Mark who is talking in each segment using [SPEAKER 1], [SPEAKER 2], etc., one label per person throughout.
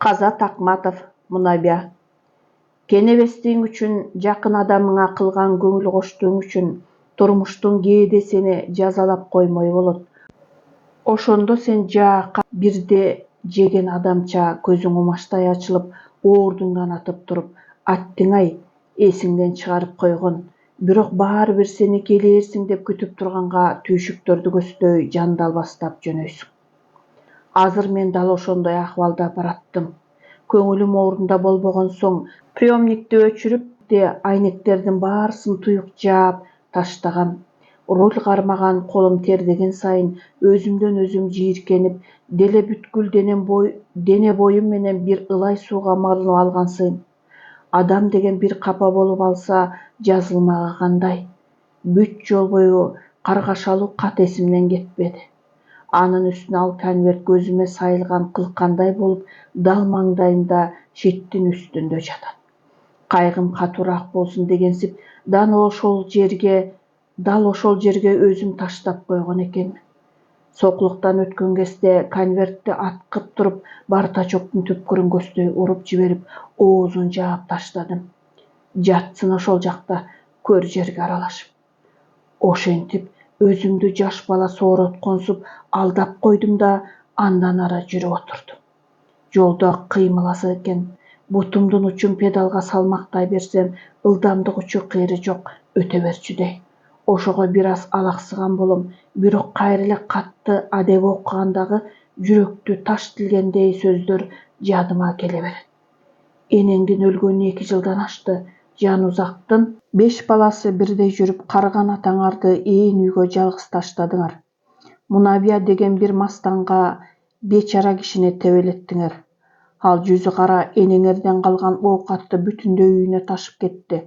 [SPEAKER 1] Казат Акматов, Мунабия. Кенебестиң үчүн, жакын адамыңа кылган көңүл коштуң үчүн турмуштун кээде сени жазалап коймой болот. Ошондо сен жаакка бирде жеген адамча көзүң умаштай ачылып, оордуңдан атып туруп, аттиң-ай, эсиңден чыгарып койгон. Бирок баары бир сени келээрсиң деп күтүп турганга түйшүктөрдү көздөй жандал баштап жөнөйсүң. Азыр мен дал ошондой акыбалда бараттым. Көңүлүм орунда болбогон соң, приемникти өчүрүп айнектердин баарысын туюк жаап таштагам. Руль кармаган колум тердеген сайын өзүмдөн өзүм жийиркенип, деле бүткүл дене боюм менен бир ылай сууга малынып алгансыйм. Адам деген бир капа болуп алса, жазылмага кандай? Бүт жол бою каргашалуу кат эсимден кетпеди. Анын үстүнө ал конверт көзүмө сайылган кылкандай болуп, дал маңдайымда шеттин үстүндө жатат. Кайгым катуураак болсун дегенсип, дал ошол жерге өзүм таштап койгон экенмин. Соклуктан өткөн кезде конвертти аткып туруп, бартачоктун түпкүрүн көздөй уруп жиберип, оозун жаап таштадым. Жатсын ошол жакта, көр жерге аралашып. Ошентип өзүмдү жаш бала сооротконсуп алдап койдум да андан ары жүрүп отурдум. Жолдо кыймыласа экен, бутумдун учун педалга салмактай берсем, ылдамдык учу кайры жок, өтө берчү дей. Ошого бир аз алаксыган болом, бирок кайра эле катты адеп окугандагы жүрөктү таш тилгендей сөздөр жадыма келе берет. Энеңдин өлгөнүнө 2 жылдан ашты. Жанузактын 5 баласы бирдей жүрүп, карыган атаңарды ээн үйгө жалгыз таштадыңар. Мунабия деген бир мастанга, бечара кишини тебелеттиңер. Ал жүзү кара энеңерден калган оокатты бүтүндөй үйүнө ташып кетти.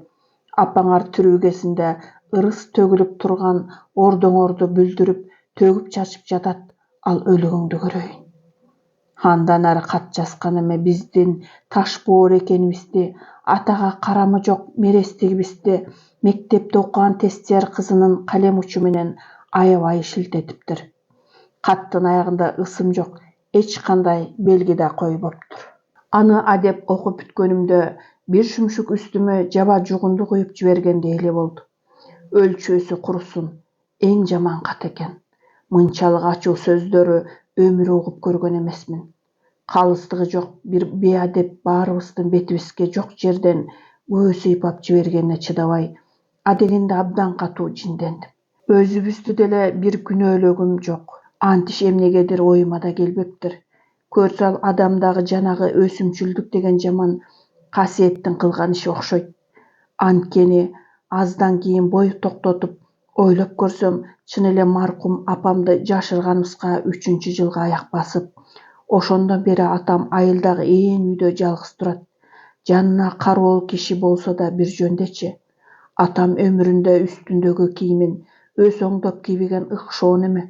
[SPEAKER 1] Апаңар тирүү кезинде ырыс төгүлүп турган ордоңорду бүлдүрүп, төгүп чачып жатат, ал өлүгүңдү көрөйүн. Андан ары кат жазган эме биздин таш боор экенибизди, атага карамы жок мерестигибизди мектепте окуган тестияр кызынын калем учу менен аябай шилтетиптир. Каттын аягында ысым жок, эч кандай белги да койбоптур. Аны адеп окуп бүткөнүмдө бир шүмшүк үстүмө жаба жугунду куюп жибергендей эле болду. Өлчөөсү курусун, эң жаман кат экен. Мынчалык ачуу сөздөрү өмүр угуп көргөн эмесмин. Калыстыгы жок бир беадеп баарыбыздын бетибизге жок жерден көө сыйпап жибергенине чыдабай, адегенде абдан катуу жиндендим. Өзүбүздү деле бир күнөөлөгүм жок. Антиш эмнегедир оюма да келбептир. Көрсө адамдагы жанагы өсүмчүлдүк деген жаман касиеттин кылган иши окшойт. Анткени аздан кийин бой токтотуп, ойлоп көрсөм, чын эле маркум апамды жашырганыбызга 3-жылга аяк басып. Ошондон бери атам айылдагы ээн үйдө жалгыз турат. Жанына кароол киши болсо да бир жөндечи. Атам өмүрүндө үстүндөгү кийимин өз оңдоп кийбеген ыкшоон эме.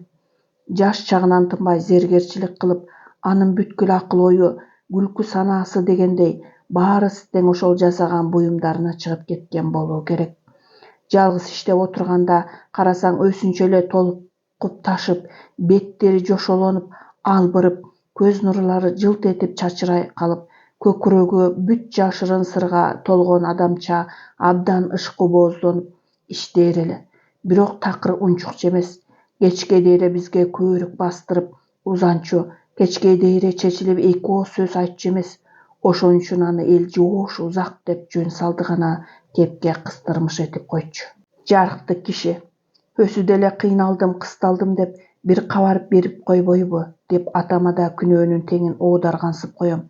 [SPEAKER 1] Жаш чагынан тынбай зергерчилик кылып, анын бүткүл акыл ою, күлкү санаасы дегендей, баарысы тең ошол жасаган буюмдарына чыгып кеткен болуу керек. Жалгыз иштеп отурганда карасаң өсүнчө эле толкуп ташып, беттери жошолонуп, албырып, көз нурлары жылт этип чачырай калып, көкүрөгү бүт жашырын сырга толгон адамча абдан ышкыбооздонуп иштээр эле. Бирок такыр унчук жемес. Кечке дейре бизге көөрүк бастырып, узанчу, кечке дейре чечилип 2 ооз сөз айтчу эмес. Ошон үчүн аны эл жоош узак деп жөн салды гана кепке кыстырмыш этип койчу. Жарыктык киши. Өсү деле кыйналдым, кысталдым деп бир кабарып берип койбойбу деп атама да күнөөнүн теңин оодаргансып коем.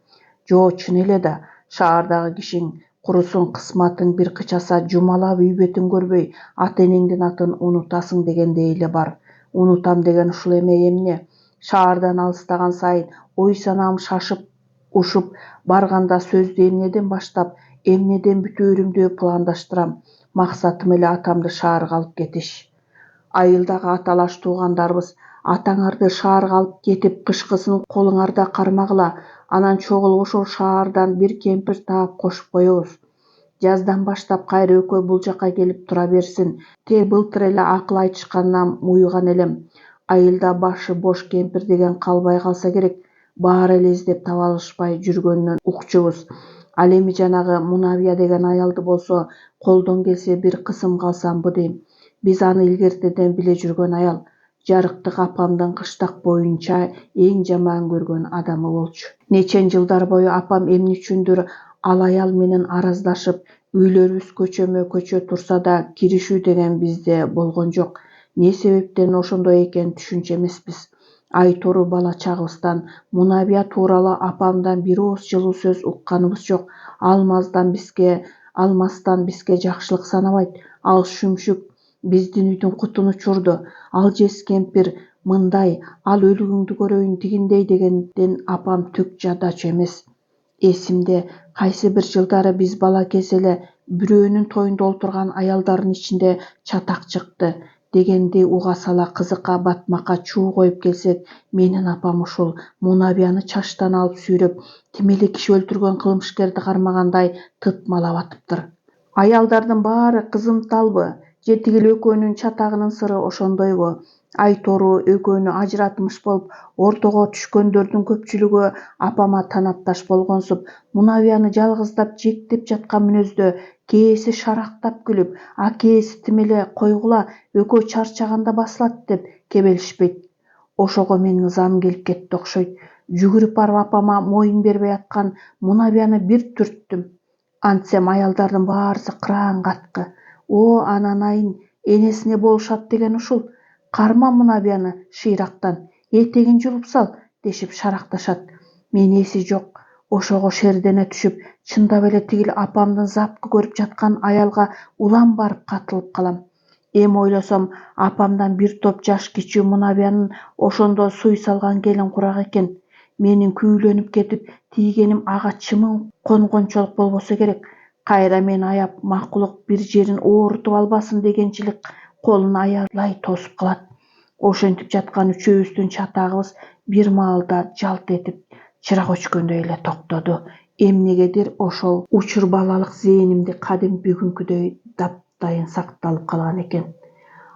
[SPEAKER 1] Жо чын эле да, шаардагы кишиң курусун кысматың бир кычаса жумалап үй бетин көрбөй, ата энеңдин атын унутасың дегендей эле бар. Унутам деген ушул эме эмне? Шаардан алыстаган сайын ой санаам шашып, ушуп барганда сөздү эмнеден баштап, эмнеден бүтөөрүмдү пландаштырам. Максатым эле атамды шаарга алып кетиш. Айылдагы аталаш туугандарыбыз, атаңарды шаарга алып кетип, кышкысын колуңарда кармагыла, анан чогулуп ошол шаардан бир кемпир таап кошуп коебуз. Жаздан баштап кайра экөө бул жака келип тура берсин. Былтыр эле акыл айтышканынан муйган элем. Айылда башы бош кемпир деген калбай калса керек. баары эле издеп таба алышпай жүргөнүнөн укчубуз. Ал эми жанагы Мунавия деген аялды болсо колдон келсе бир кысымга алсамбы дейм. Биз аны илгертеден биле жүргөн аял. Жарыктык апамдын кыштак боюнча эң жаман көргөн адамы болчу. Нечен жылдар бою апам эмне үчүндүр ал аял менен араздашып, үйлөрүбүз көчөмө көчө турса да киришүү деген бизде болгон жок. Не себептен ошондой экенин түшүнчү эмеспиз. Айтору бала чагыбыздан Мунавия тууралуу апамдан бир ооз жылуу сөз укканыбыз жок. Алмастан бизге жакшылык санабайт. Ал шүмшүк биздин үйдүн кутун учурду. Ал жес кемпир мындай, ал өлүгүңдү көрөйүн тигиндей дегенден апам түк жадачу эмес. Эсимде, кайсы бир жылдары биз бала кез эле бирөөнүн тоюнда олтурган аялдардын ичинде чатак чыкты дегенди уга сала кызыкка батмакка чуу коюп келсек, менин апам ушул Мунавияны чачтан алып сүйрөп, тим эле киши өлтүргөн кылмышкерди кармагандай тытмалап атыптыр. Аялдардын баары кызымталбы же тигил экөөнүн чатагынын сыры ошондойбу? Айтору экөөнү ажыратмыш болуп, ортого түшкөндөрдүн көпчүлүгү апама танапташ болгонсуп, Мунавияны жалгыздап жектеп жаткан мүнөздө кээси шарактап күлүп, а кээси тим эле койгула, экөө чарчаганда басылат деп кебелишпейт. Ошого менин ызам келип кетти окшойт. Жүгүрүп барып апама моюн бербей аткан Мунавияны бир түрттүм. Антсем аялдардын баарысы кыраан каткы. О, ананайын, энесине болушат деген ушул. Карма Мунавияны шыйрактан, этегин жулуп сал, дешип шаракташат. Мен эси жок. Ошого шердене түшүп, чындап эле тигил апамдын запкы көрүп жаткан аялга улам барып катылып калам. Эми ойлосом, апамдан бир топ жаш кичүү Мунавиянын ошондо суй салган келин курак экен. Менин күйүлөнүп кетип тийгеним ага чымын конгончолук болбосо керек. Кайра мени аяп, макулук бир жерин оорутуп албасын дегенчилик колун аябай тосуп калат. Ошентип жаткан үчөөбүздүн чатагыбыз бир маалда жалт этип чырак өчкөндөй эле токтоду. Эмнегедир ошол учур балалык зээнимде кадим бүгүнкүдөй таптайын сакталып калган экен.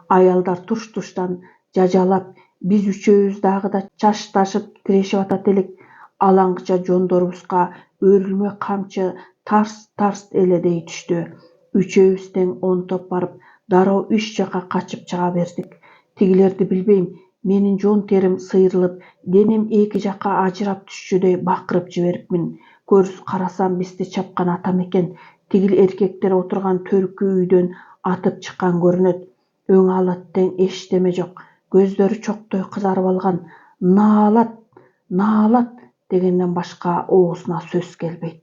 [SPEAKER 1] Аялдар туш-туштан жажалап, биз үчөөбүз дагы да чашташып кирешип атат элек. Алаңкыча жондорубузга өрүлмө камчы тарс-тарс эледей түштү. Үчөөбүз тең онтоп барып, дароо үч жака качып чыга бердик. Тигилерди билбейм, менин жон терим сыйрылып, денем эки жака ажырап түшчүдөй бакырып жиберипмин. Көрүс карасам бизди чапкан атам экен. Тигил эркектер отурган төркү үйдөн атып чыккан көрүнөт. Өң алат тең эчтеме жок. Көздөрү чоктой кызарып алган. Наалат, наалат дегенден башка оозуна сөз келбейт.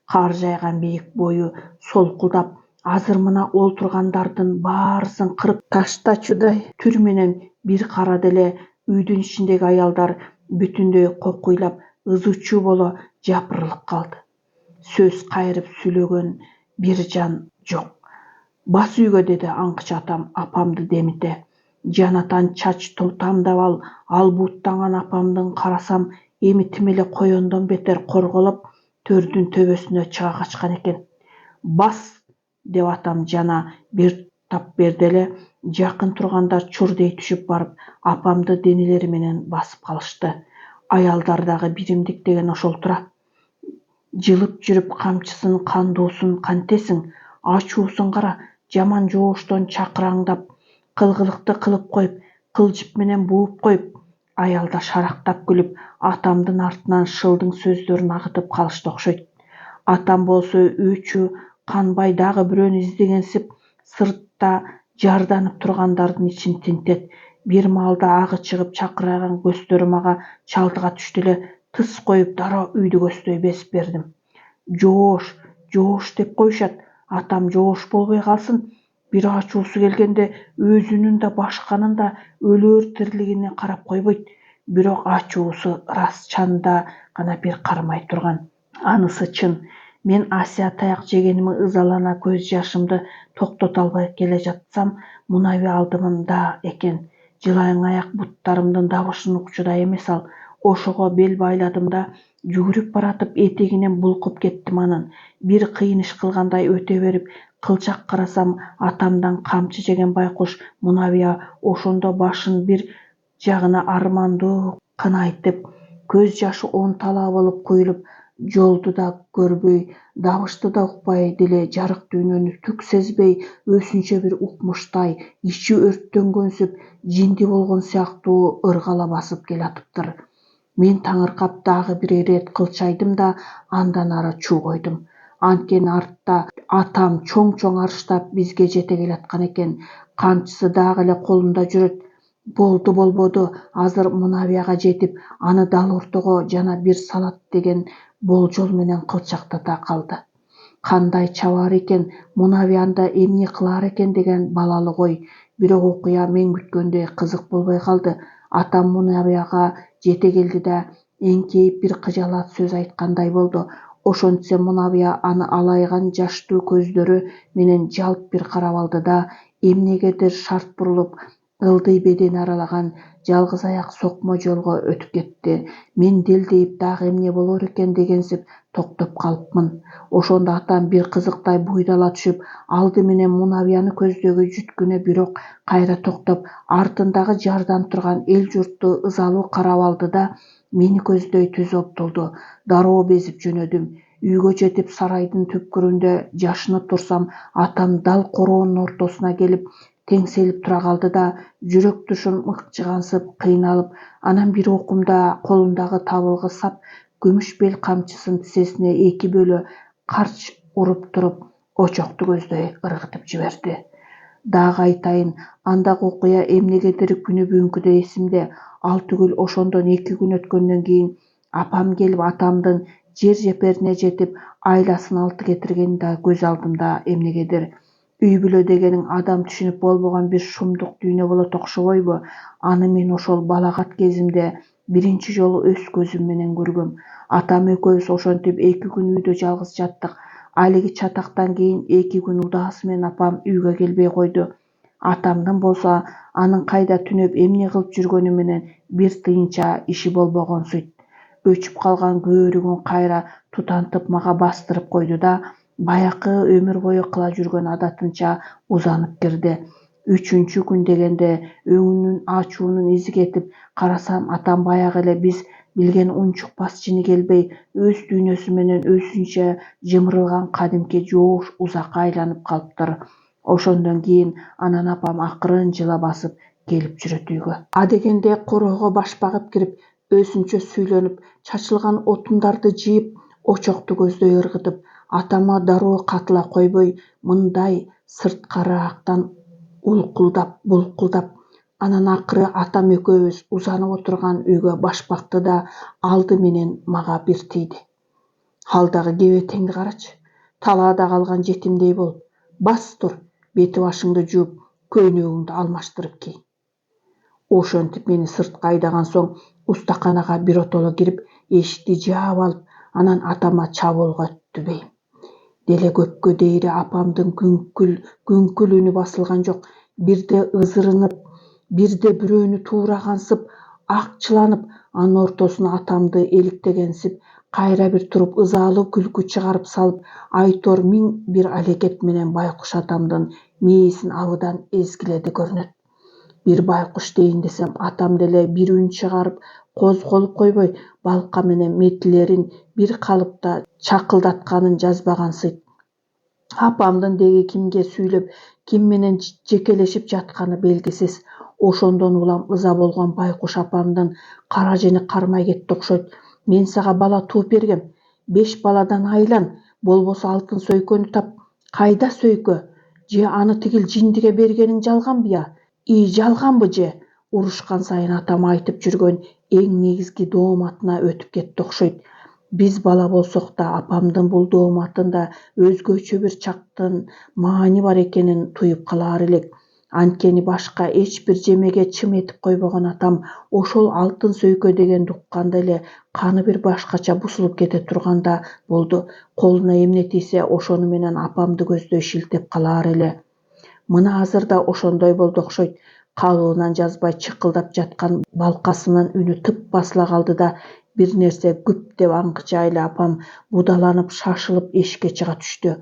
[SPEAKER 1] Кар жайган бийик бою солкулдап, азыр мына олтургандардын баарысын кырып таштачудай түр менен бир карады эле үйдүн ичиндеги аялдар бүтүндөй кокуйлап, ызы-чуу боло жапырылып калды. Сөз кайрып сүйлөгөн бир жан жок. Бас үйгө, деди аңкыча атам апамды демите. Жанатан чач тамдап ал бууттанган апамдын карасам, эми тим эле коёндон бетер корголоп, төрдүн төбөсүнө чыга качкан экен. Бас, деп атам жана бир тап берди эле. Жакын тургандар чурдей түшүп барып, апамды денелери менен басып калышты. Аялдар дагы биримдик деген ошол тура. Жылып жүрүп камчысын кандуусун кантесиң, ачуусун кара, жаман жооштон чакыраңдап, кылгылыкты кылып коюп, кылжып менен бууп коюп. Аялдар шарактап күлүп, атамдын артынан шылдың сөздөрүн агытып калышты окшойт. Атам болсо өчү канбай дагы бирөөнү издегенсип, сыртта жарданып тургандардын ичин тинтет. Бир маалда агы чыгып чакырган көздөрүм ага чалдыга түштү эле. Тыс коюп дароо үйдү көздөй безип бердим. Жоош, жоош деп коюшат. Атам жоош болбой калсын. Бир ачуусу келгенде өзүнүн да башканын да өлөр тирилигине карап койбойт. Бирок ачуусу ырас чанда гана бир кармай турган. Анысы чын. Мен Асия таяк жегеними ызалана көз жашымды токтото албай келе жатсам, Мунавия алдымда экен. Жылайың аяк буттарымдын дабышын укчудай эмес ал. Ошого бел байладым да, жүгүрүп баратып этегинен булкуп кеттим анын. Бир кыйыныш кылгандай өтө берип, кылчак карасам, атамдан камчы жеген байкуш Мунавия ошондо башын бир жагына армандуу кынайтып, Көз жашы онталаа болуп куюлуп, жолду да көрбөй, дабышты да укпай деле жарык дүйнөнү түк сезбей, өзүнчө бир укмуштай, ичи өрттөнгөнсүп, жинди болгон сыяктуу ыргала басып келатыптыр. Мен таңыркап дагы бир ирет кылчайдым да андан ары чуугойдум. Анткени артта атам чоң арыштап бизге жете келаткан экен. Камчысы дагы эле колунда жүрөт. Болду болбоду, азыр Мунавияга жетип, аны дал ортого жана бир салат деген болжол менен кылчактата калды. Кандай чабаар экен, Мунавияда эмне кылаар экен деген балалык ой. Бирок окуя мен күткөндөй кызык болбой калды. Атам Мунавияга жете келди да эңкейип бир кыжалат сөз айткандай болду. Ошентсе Мунавия аны алайган жаштуу көздөрү менен жалп бир карап алды да эмнегедир шарт бурулуп, ылдый бедени аралаган жалгыз аяк сокмо жолго өтүп кетти. Мен делдейип дагы эмне болор экен дегенсип токтоп калыпмын. Ошондо атам бир кызыктай буйдала түшүп, алды менен Мунавияны көздөгү жүткүнө бирок кайра токтоп, артындагы жардан турган эл журтту ызалуу карап алды да мени көздөй түз оптолду. Дароо безип жөнөдүм. Үйгө жетип сарайдын түпкүрүндө жашынып турсам, атам дал короонун ортосуна келип теңселип тура калды да жүрөк тушун мыкчыгансып, кыйналып, анан бир окумда колундагы табылгы сап күмүш бел камчысын тизесине эки бөлө карч уруп туруп, очокту көздөй ыргытып жиберди. Дагы айтайын, андагы окуя эмнегедир күнү бүгүнкүдөй эсимде. Ал түгүл ошондон 2 күн өткөндөн кийин апам келип атамдын жер жеперине жетип, айласын алты кетиргени да көз алдымда эмнегедир. Үй бүлө дегениң адам түшүнүп болбогон бир шумдук дүйнө болот окшобойбу? Аны мен ошол балагат кезимде биринчи жолу өз көзүм менен көргөм. Атам экөөбүз ошентип 2 күн үйдө жалгыз жаттык. Алиги чатактан кийин 2 күн удаасы менен апам үйгө келбей койду. Атамдын болсо анын кайда түнөп эмне кылып жүргөнү менен бир тыйынча иши болбогонсуйт. Өчүп калган көөрүгүн кайра тутантып мага бастырып койду да баякы өмүр бою кыла жүргөн адатынча узанып кирди. 3-күн дегенде өңүнүн ачуунун изи кетип, карасам атам баягы эле биз билген унчукпас жини келбей, өз дүйнөсү менен өзүнчө жымырылган кадимки жоош узакка айланып калыптыр. Ошондон кийин анан апам акырын жыла басып келип жүрөт үйгө. Адегенде короого баш багып кирип, өзүнчө сүйлөнүп, чачылган отундарды жыйып, очокту көздөй ыргытып, атама дароо катыла койбой, мындай сырткараактан булкулдап, анан акыры атам экөөбүз узанып отурган үйгө баш бакты да алды менен мага бир тийди. Ал дагы кебетеңди карачы, талаада калган жетимдей болуп. Бас тур, бети башыңды жууп, көйнөгүңдү алмаштырып кий. Ошентип мени сыртка айдаган соң устаканага биротоло кирип, эшикти жаап алып, анан атама чабуулга түбейм. Деле көпкө дейири апамдын күңкүл үнү басылган жок. Бирде ызырынып, бирде бирөөнү туурагансып, акчыланып, анын ортосуна атамды эликтегенсип, кайра бир туруп ызалуу күлкү чыгарып салып, айтор миң бир алекет менен байкуш атамдын мээсин абыдан эзгиледи көрүнөт. Бир байкуш дейин десем, атам деле бир үн чыгарып, козголуп койбой, балка менен метилерин бир калыпта чакылдатканын жазбагансыйт. Апамдын деги кимге сүйлөп, ким менен жекелешип жатканы белгисиз. Ошондон улам ыза болгон байкуш апамдын кара жени кармай кетти окшойт. Мен сага бала тууп бергем, 5 баладан айлан, болбосо алтын сөйкөнү тап. Кайда сөйкө? Же аны тигил жиндиге бергениң жалганбы я? Жалганбы же? Урушкан сайын атам айтып жүргөн эң негизги дооматына өтүп кетти окшойт. Биз бала болсок да апамдын бул дооматында өзгөчө бир чактын маани бар экенин туюп калаар элек. Анткени башка эч бир жемеге чым этип койбогон атам ошол алтын сөйкө дегенди укканда эле каны бир башкача бусулуп кете турганда болду. Колуна эмне тийсе ошону менен апамды көздөй шилтеп калаар эле. Мына азыр да ошондой болду окшойт. Калыбынан жазбай чыкылдап жаткан балкасынын үнү тып басыла калды да бир нерсе күп деп аңкыча эле апам будаланып, шашылып эшикке чыга түштү.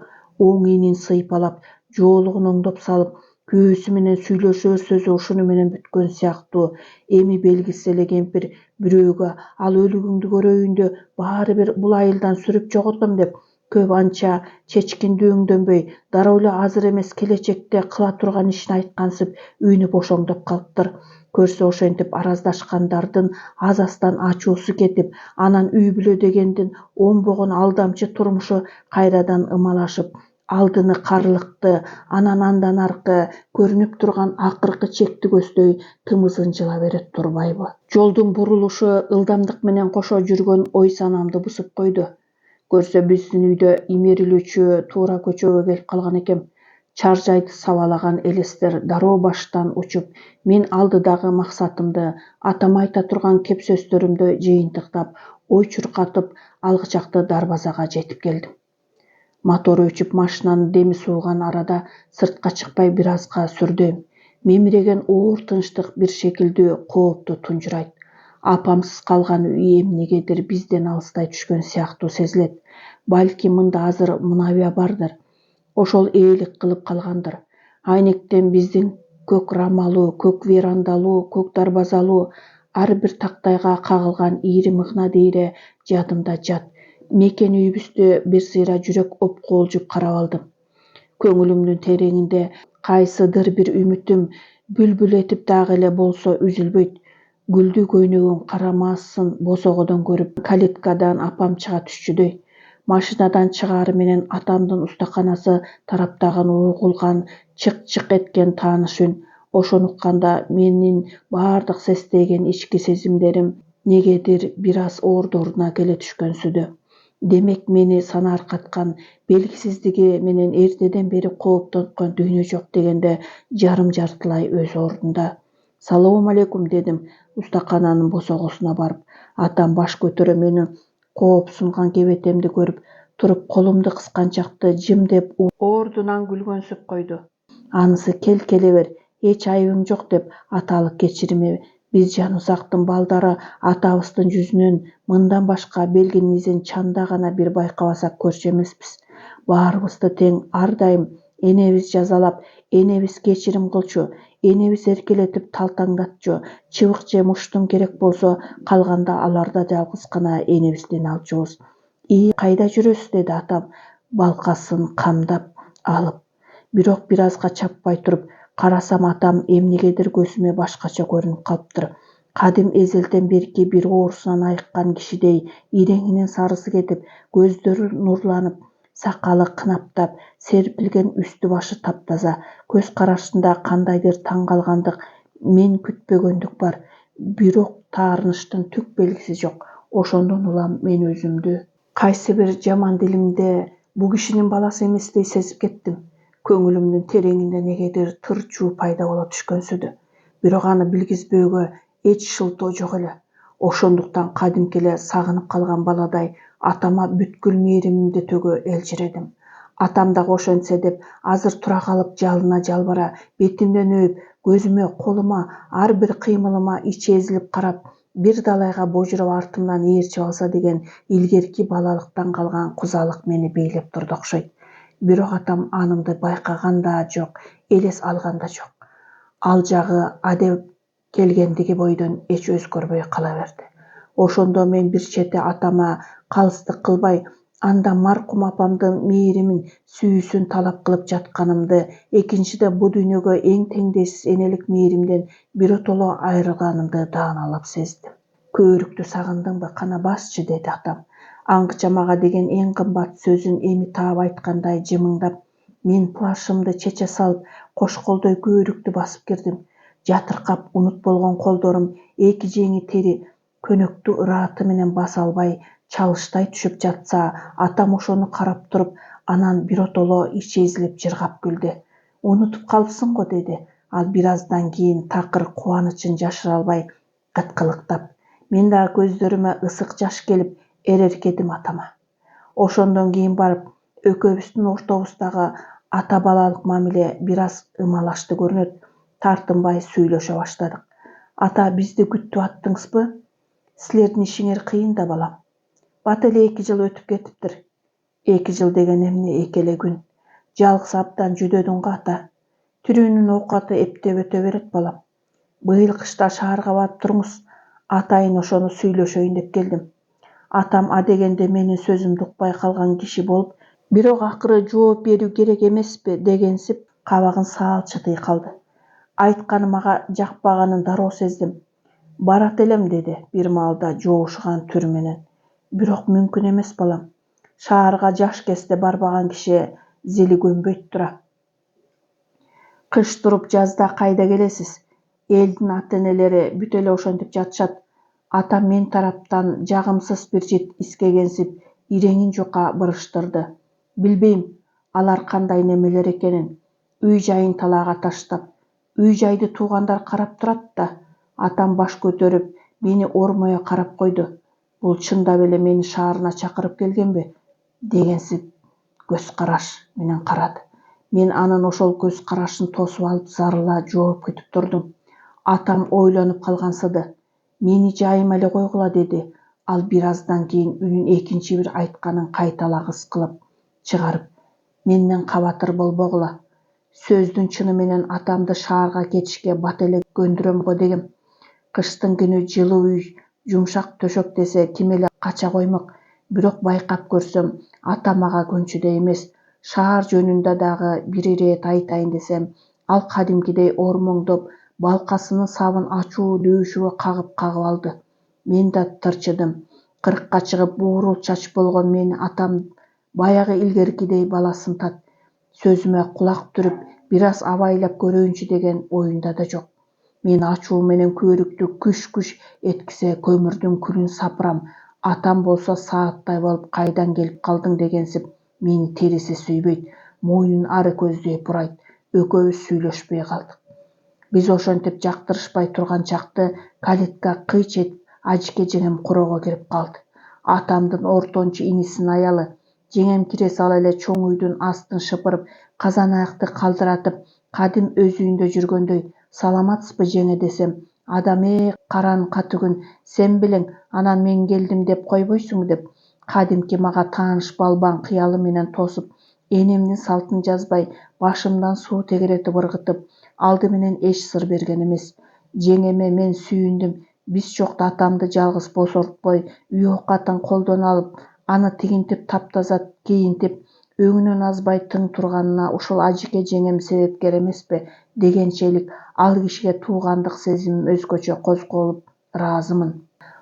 [SPEAKER 1] Оң ийнин сыйпалап, жоолугун оңдоп салып, Күйөөсү менен сүйлөшөр сөзү ушуну менен бүткөн сыяктуу. Эми белгисиз эле кемпир бирөөгө ал өлүгүңдү көрөйүндө баары бир бул айылдан сүрүп жоготом деп көп анча чечкиндүү дароо эле азыр эмес келечекте кыла турган ишин айткансып үйүнө бошоңдоп калыптыр. Көрсө ошентип араздашкандардын аз-аздан ачуусу кетип, анан үй бүлө дегендин оңбогон алдамчы турмушу кайрадан ымалашып, алдыны карылыкты, анан андан аркы көрүнүп турган акыркы чекти көздөй тымызын жыла берет турбайбы? Жолдун бурулушу ылдамдык менен кошо жүргөн ой санамды бусуп койду. Көрсө биздин үйдө имерилүүчү туура көчөгө келип калган экем. Чаржайды сабалаган элестер дароо баштан учуп, мен алдыдагы максатымды, атама айта турган кеп сөздөрүмдү жыйынтыктап, ой чуркатып, алгычакты дарбазага жетип келдим. Мотору өчүп, машинанын деми сууган арада сыртка чыкпай бир азга сүрдөйм. Мемиреген оор тынчтык бир шекилдүү коопту тунжурайт. Апамсыз калган үй эмнегедир бизден алыстай түшкөн сыяктуу сезилет. Балки мында азыр Мунабия бардыр. Ошол ээлик кылып калгандыр. Айнектен биздин көк рамалуу, көк верандалуу, көк дарбазалуу ар бир тактайга кагылган ийри мыкна дейре жадымда жат. Мекен үйүбүздү бир сыйра жүрөк опкоолжуп карап алдым. Көңүлүмдүн тереңинде кайсыдыр бир үмүтүм бүлбүл этип дагы эле болсо үзүлбөйт. Гүлдүү көйнөгүн карамаасын босогодон көрүп, калиткадан апам чыга түшчүдөй. Машинадан чыгаары менен атамдын устаканасы тараптаган угулган чык-чык эткен тааныш үн. Ошону укканда менин баардык сестейген ички сезимдерим негедир бир аз ордоруна келе түшкөнсүдө. Демек мени санааркаткан, белгисиздиги менен эртеден бери кооптонткон дүйнө жок дегенде жарым-жартылай өз ордунда. Салам алейкум дедим устакананын босогосуна барып. Атам баш көтөрө менин коопсунган кебетемди көрүп туруп колумду кысканчакты жым деп ордунан күлгөнсүп койду. Анысы келе бер, эч айыбың жок деп аталык кечирими. Биз Жанузактын балдары атабыздын жүзүнөн мындан башка белгинин изин чанда гана бир байкабасак көрчү эмеспиз. Баарыбызды тең ар дайым энебиз жазалап, энебиз кечирим кылчу, энебиз эркелетип талтаңдатчу, чыбык же муштум керек болсо калганда аларда жалгыз гана энебизден алчубуз. Кайда жүрөсүз деди атам балкасын камдап алып. Бирок бир азга чаппай туруп карасам атам эмнегедир көзүмө башкача көрүнүп калыптыр. Кадим эзелден берки бир оорусунан айыккан кишидей иреңинин сарысы кетип, көздөрү нурланып, сакалы кынаптап, серпилген үстү башы таптаза, көз карашында кандайдыр таң калгандык, мен күтпөгөндүк бар. Бирок таарыныштын түк белгиси жок. Ошондон улам мен өзүмдү кайсы бир жаман дилимде бул кишинин баласы эместей сезип кеттим. Көңүлүмдүн тереңинде негедир тырчуу пайда боло түшкөнсүдө. Бирок аны билгизбөөгө эч шылтоо жок эле. Ошондуктан кадимки эле сагынып калган баладай атама бүткүл мээримимди төгө элжиредим. Атам дагы ошентсе деп азыр тура калып жалына жалбара, бетимден өйүп, көзүмө, колума, ар бир кыймылыма ичи эзилип карап, бир далайга божуроп артымдан ээрчип алса деген илгерки балалыктан калган кузалык мени бийлеп турду окшойт. Бирок атам анымды байкаган да жок, элес алган да жок. Ал жагы адеп келгендиги бойдон эч өзгөрбөй кала берди. Ошондо мен бир чети атама калыстык кылбай, анда маркум апамдын мээримин, сүйүүсүн талап кылып жатканымды, экинчиде бу дүйнөгө эң теңдешсиз энелик мээримден биротоло айрылганымды дааналап сездим. Көөрүктү сагындыңбы, кана басчы деди атам. Аңгычамага деген эң кымбат сөзүн эми таап айткандай жымыңдап, мен плашымды чече салып, кош колдой көөрүктү басып кирдим. Жатыркап унут болгон колдорум эки жеңи тери, көнөктү ырааты менен баса албай чалыштай түшүп жатса, атам ошону карап туруп, анан биротоло ичи эзилип жыргап күлдү. Унутуп калыпсың го деди. Ал бир аздан кийин такыр кубанычын жашыра албай кыткылыктап. Мен дагы көздөрүмө ысык жаш келип эреркедим атама. Ошондон кийин барып экөөбүздүн ортобуздагы ата балалык мамиле бир аз ымалашты көрүнөт. Тартынбай сүйлөшө баштадык. Ата, бизди күтүп аттыңызбы? Силердин ишиңер кыйын да балам. Бат эле 2 жыл өтүп кетиптир. 2 жыл деген эмне, эки эле күн. Жалгыз абдан жүдөдүң го ата. Тирүүнүн оокаты эптеп өтө берет балам. Быйыл кышта шаарга барып туруңуз. Атайын ошону сүйлөшөйүн деп келдим. Атам адегенде менин сөзүмдү укпай калган киши болуп, бирок акыры жооп берүү керек эмеспи дегенсип кабагын саалчытый калды. Айтканы мага жакпаганын дароо сездим. Барат элем деди бир маалда жоошуган түр менен. Бирок мүмкүн эмес балам. Шаарга жаш кезде барбаган киши зили көнбөйт тура. Кыш туруп жазда кайда келесиз? Элдин ата-энелери бүт эле ошентип жатышат. Атам мен тараптан жагымсыз бир жит искегенсип иреңин жука бырыштырды. Билбейм, алар кандай немелер экенин. Үй жайын талаага таштап, үй жайды туугандар карап турат да. Атам баш көтөрүп, мени ормое карап койду. Бул чындап эле мени шаарына чакырып келгенби? Дегенсип көз караш менен карады. Мен анын ошол көз карашын тосуп алып зарыла жооп күтүп турдум. Атам ойлонуп калгансыды. Мени жайыма эле койгула деди. Ал бир аздан кийин үнүн экинчи бир айтканын кайталагыс кылып чыгарып, менден кабатыр болбогула. Сөздүн чыны менен атамды шаарга кетишке бат эле көндүрөм го дегем. Кыштын күнү жылуу үй, жумшак төшөк десе ким эле кача коймок. Бирок байкап көрсөм, атам мага көнчүдөй эмес. Шаар жөнүндө дагы бир ирет айтайын десем, ал кадимкидей ормоңдоп, балкасынын сабын ачуу дөөшүгө кагып алды. Мен да тырчыдым. 40-ка чыгып буурул чач болгон мени атам баягы илгеркидей баласынтат. Сөзүмө кулак түрүп, бир аз абайлап көрөйүнчү деген оюнда да жок. Мен ачуу менен көөрүктү күш эткисе көмүрдүн күлүн сапырам. Атам болсо сааттай болуп кайдан келип калдың дегенсип мени териси сүйбөйт, мойнун ары көздөй бурайт. Экөөбүз сүйлөшпөй калдык. Биз ошентип жактырышпай турган чакты калитка кыйч этип ажыке жеңем корого кирип калды. Атамдын ортончу инисинин аялы. Жеңем кире сала эле чоң үйдүн астын шыпырып, казан аякты калтыратып, кадим өз үйүндө жүргөндөй, саламатсызбы жеңе десем, адам каранын каты күн, сен белең, анан мен келдим деп койбойсуң деп, кадимки мага тааныш балбан кыялы менен тосуп, энемдин салтын жазбай, башымдан суу тегеретип ыргытып, алды менен эч сыр берген эмес. Жеңеме мен сүйүндүм. Биз жокто атамды жалгыз босортпой, үй оокатын колдон алып, аны тигинтип таптаза кийинтип, өңүнөн азбай тың турганына ушул ажыке жеңем себепкер эмеспи дегенчелик ал кишиге туугандык сезимим өзгөчө козголуп ыраазымын.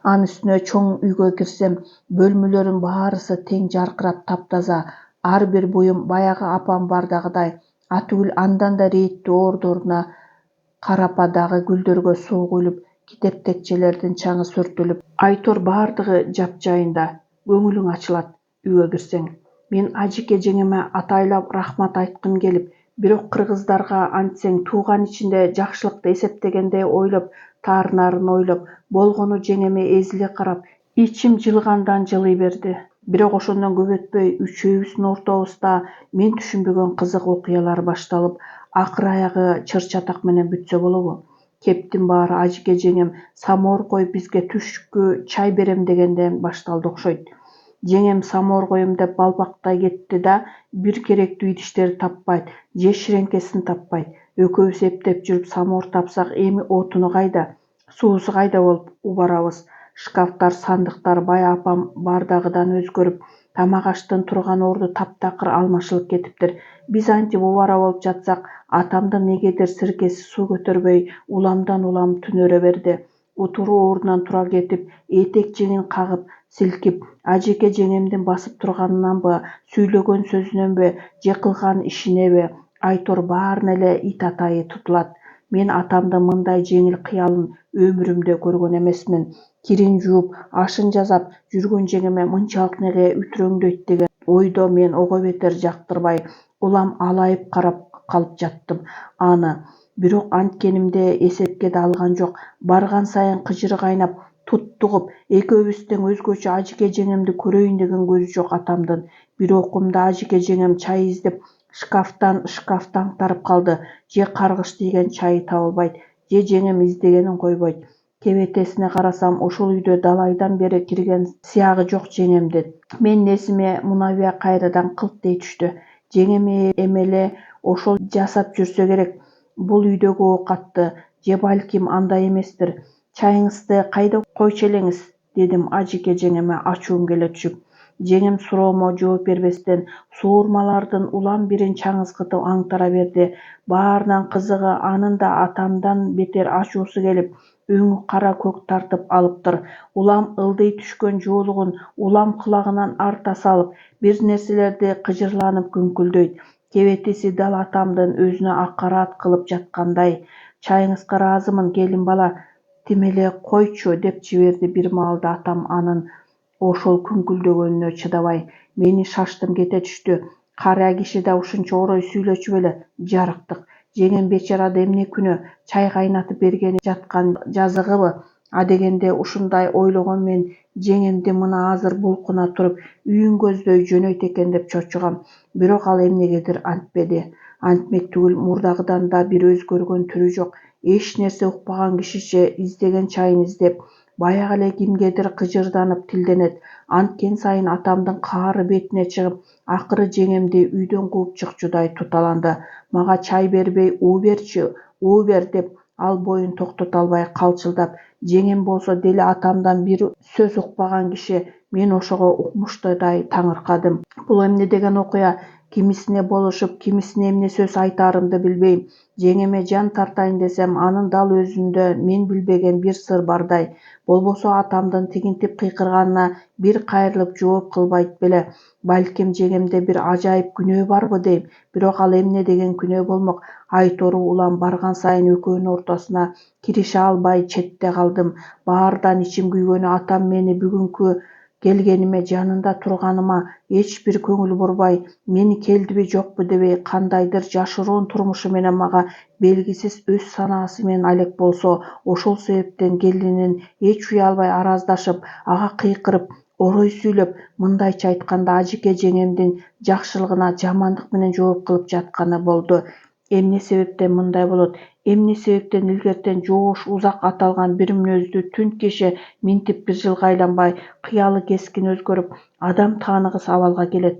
[SPEAKER 1] Анын үстүнө чоң үйгө кирсем, бөлмөлөрүн баарысы тең жаркырап таптаза, ар бир буюм баягы апам бардагыдай, атүгүл андан да рээттүү ордуруна карападагы гүлдөргө суу куюлуп, китептекчелердин чаңы сүртүлүп, айтор баардыгы жапжайында. Көңүлүң ачылат үйгө кирсең. Мен ажыке жеңеме атайлап рахмат айткым келип, бирок кыргыздарга антсең тууган ичинде жакшылыкты эсептегендей ойлоп, таарынарын ойлоп, болгону жеңеме эзиле карап, ичим жылгандан жылый берди. Бирок ошондон көп өтпөй үчөөбүздүн ортобузда мен түшүнбөгөн кызык окуялар башталып, акыр аягы чыр-чатак менен бүтсө болобу? Кептин баары ажыке жеңем самоор коюп бизге түшкү чай берем дегенден башталды окшойт. Жеңем самоор коем деп балбактай кетти да, бир керектүү идиштерди таппайт, же ширеңкесин таппайт. Экөөбүз эптеп жүрүп самоор тапсак, эми отуну кайда, суусу кайда болуп убарабыз. Шкафтар, сандыктар бая апам бардагыдан өзгөрүп, тамак аштын турган орду таптакыр алмашылып кетиптир. Биз антип убара болуп жатсак, атамдын негедир сиркеси суу көтөрбөй, уламдан улам түнөрө берди. Утуруу ордунан тура кетип, этек жеңин кагып, силкип, ажыке жеңемдин басып турганынанбы, сүйлөгөн сөзүнөнбү, же кылган ишинеби, айтор баарына эле ит атайы тутулат. Мен атамдын мындай жеңил кыялын өмүрүмдө көргөн эмесмин. Кирин жууп, ашын жасап жүргөн жеңеме мынчалык неге үтрөңдөйт деген ойдо мен ого бетер жактырбай, улам алайып карап калып жаттым аны. Бирок анткенимде эсепке да алган жок. Барган сайын кыжыры кайнап, туттугуп, экөөбүз тең өзгөчө ажыке жеңемди көрөйүн деген көзү жок атамдын. Бир окумда ажыке жеңем чай издеп, шкафтан аңтарып калды. Же каргыш тийген чайы табылбайт, же жеңем издегенин койбойт. Кебетесине карасам, ушул үйдө далайдан бери кирген сыягы жок жеңемдин. Менин эсиме Мунабия кайрадан кылт дей түштү. Жеңем эмеле ошол жасап жүрсө керек. бул үйдөгү оокатты же балким андай эместир. Чайыңызды кайда койчу элеңиз? Дедим Ажыке жеңеме ачуум келе түшүп. Жеңем суроомо жооп бербестен суурмалардын улам бирин чаңызгытып аңтара берди. Баарынан кызыгы анын да атамдан бетер ачуусу келип, өңү кара көк тартып алыптыр. Улам ылдый түшкөн жоолугун улам кулагынан арта салып, бир нерселерди кыжырланып күңкүлдөйт. Кебетиси дал атамдын өзүнө акарат кылып жаткандай. Чайыңызга ыраазымын, келин бала, тимеле койчу деп жиберди бир маалда атам анын ошол күңкүлдөгөнүнө чыдабай. Мени шаштым кете түштү. Кара киши да ушунча орой сүйлөчү беле, жарыктык. Жеңем бечарада эмне күнөө, чай кайнатып бергени жаткан жазыгыбы? Адегенде ушундай ойлогон мен жеңемди мына азыр булкуна туруп үйүн көздөй жөнөйт экен деп чочугам. Бирок ал эмнегедир антпеди. Антмек түгүл, мурдагыдан да бир өзгөргөн түрү жок. Эч нерсе укпаган кишиче издеген чайын издеп, баягы эле кимгедир кыжырданып тилденет. Анткен сайын атамдын каары бетине чыгып, акыры жеңемди үйдөн кууп чыкчудай туталанды. Мага чай бербей, уу берчи, уу бер деп ал боюн токтото албай калчылдап. Жеңем болсо дели атамдан бир сөз укпаган киши. Мен ошого укмуштуудай таңыркадым. Бул эмне деген окуя? Кимисине болушуп, кимисине эмне сөз айтаарымды билбейм. Жеңеме жан тартайын десем, анын дал өзүндө мен билбеген бир сыр бардай. Болбосо атамдын тигинтип кыйкырганына бир кайрылып жооп кылбайт беле. Балким жеңемде бир ажайып күнөө барбы дейм. Бирок ал эмне деген күнөө болмок? Айтору улам барган сайын экөөнүн ортосуна кирише албай четте калдым. Баардан ичим күйгөнү атам мени бүгүнкү келгениме, жанында турганыма эч бир көңүл бурбай, мени келдиби жокпу дебей, кандайдыр жашыруун турмушу менен мага белгисиз өз санаасы менен алек болсо, ошол себептен келинин эч уялбай араздашып, ага кыйкырып, орой сүйлөп, мындайча айтканда Ажыке жеңемдин жакшылыгына жамандык менен жооп кылып жатканы болду. Эмне себептен мындай болот? Эмне себептен илгертен жоош узак аталган бир мүнөздү түн кеше минтип бир жылга айланбай, кыялы кескин өзгөрүп, адам тааныгыс абалга келет?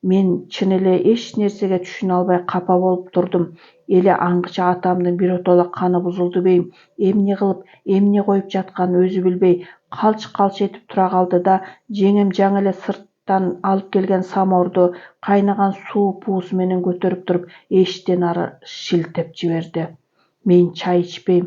[SPEAKER 1] Мен чын эле эч нерсеге түшүнө албай капа болуп турдум. Эле аңгыча атамдын биротоло каны бузулду бейм. Эмне кылып, эмне коюп жатканын өзү билбей, калч этип тура калды да, жеңем жаңы эле сырттан алып келген самоорду кайнаган суу пуусу менен көтөрүп туруп, эшиктен ары шилтеп жиберди. Мен чай ичпейм.